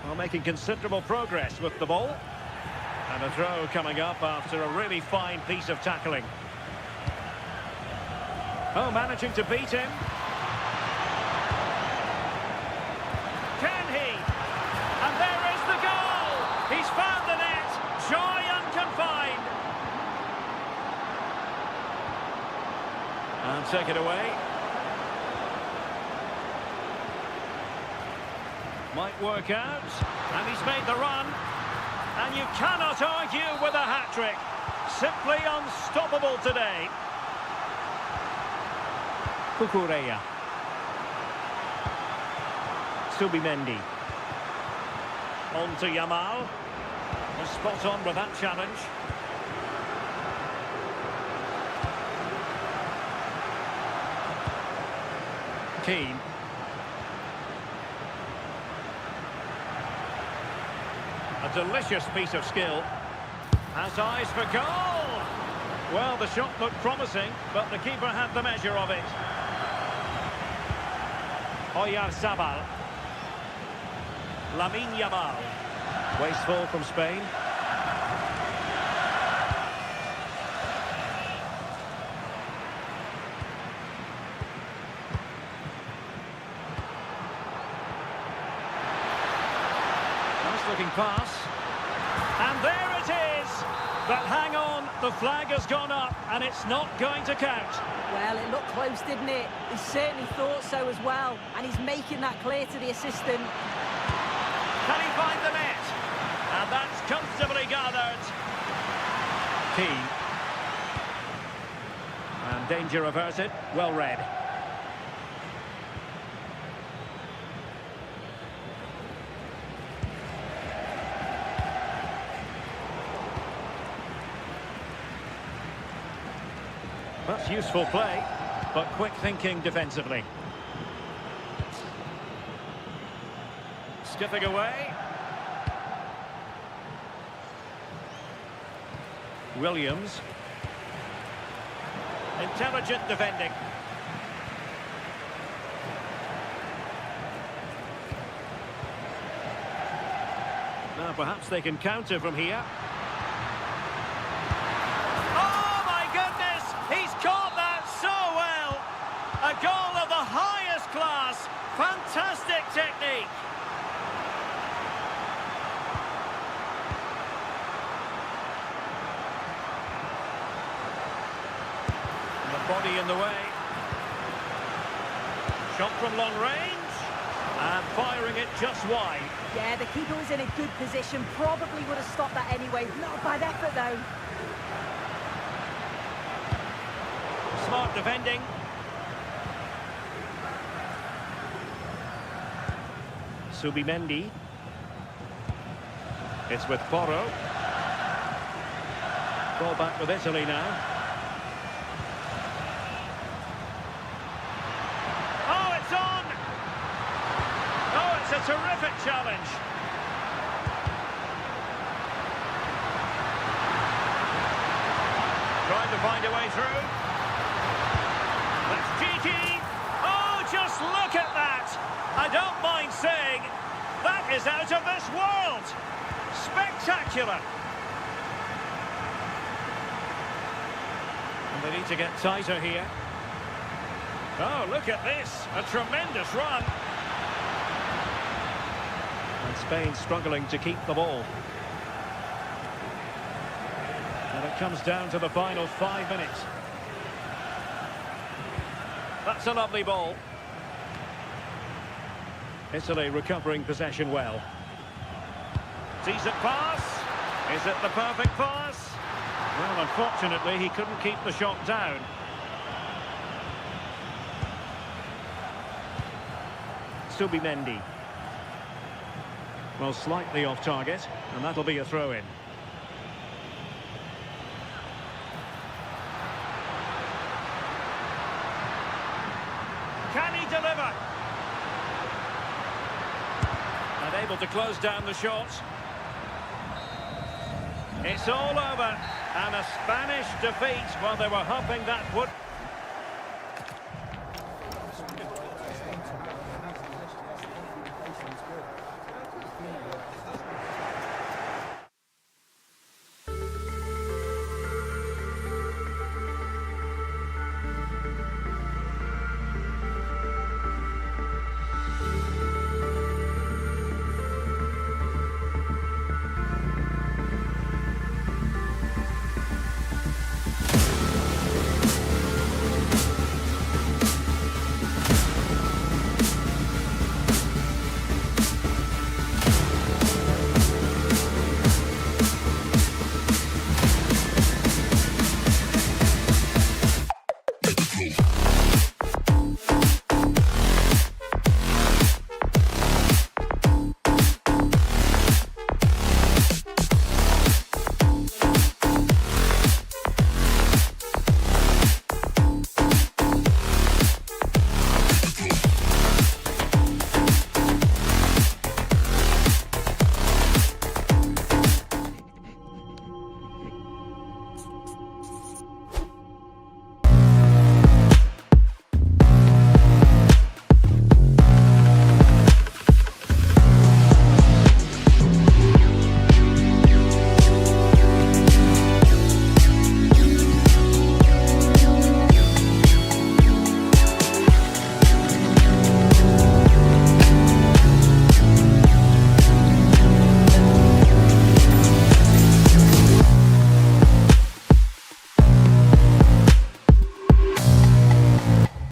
Well, making considerable progress with the ball. And a throw coming up after a really fine piece of tackling. Oh, managing to beat him. Can he? And there is the goal! He's found the net! Joy unconfined! And take it away. Might work out. And he's made the run. And you cannot argue with a hat-trick. Simply unstoppable today. Kukureya. Subimendi. On to Yamal. Was spot on with that challenge. Keane. A delicious piece of skill. Has eyes for goal! Well, the shot looked promising, but the keeper had the measure of it. Oyarzabal. Lamine Yamal. Wasteful from Spain. Looking pass, and there it is. But hang on, the flag has gone up and it's not going to count. Well, it looked close, didn't it? He certainly thought so as well, and he's making that clear to the assistant. Can he find the net? And that's comfortably gathered. Keane. And danger averted, well read. That's useful play, but quick thinking defensively. Skipping away. Williams. Intelligent defending. Now perhaps they can counter from here. A goal of the highest class. Fantastic technique. The body in the way. Shot from long range. And firing it just wide. Yeah, the keeper was in a good position. Probably would have stopped that anyway. Not a bad effort, though. Smart defending. Subimendi. It's with Porro. Ball back with Italy now. Oh, it's on! Oh, it's a terrific challenge. Trying to find a way through. That's cheeky. Oh, just look at that! I don't mind saying, that is out of this world! Spectacular! And they need to get tighter here. Oh, look at this! A tremendous run! And Spain struggling to keep the ball. And it comes down to the final 5 minutes. That's a lovely ball. Italy recovering possession well. Decent pass. Is it the perfect pass? Well, unfortunately, he couldn't keep the shot down. Mendy. Well, slightly off target, and that'll be a throw-in. Can he deliver? And able to close down the shot. It's all over, and a Spanish defeat. Well, they were hoping that would...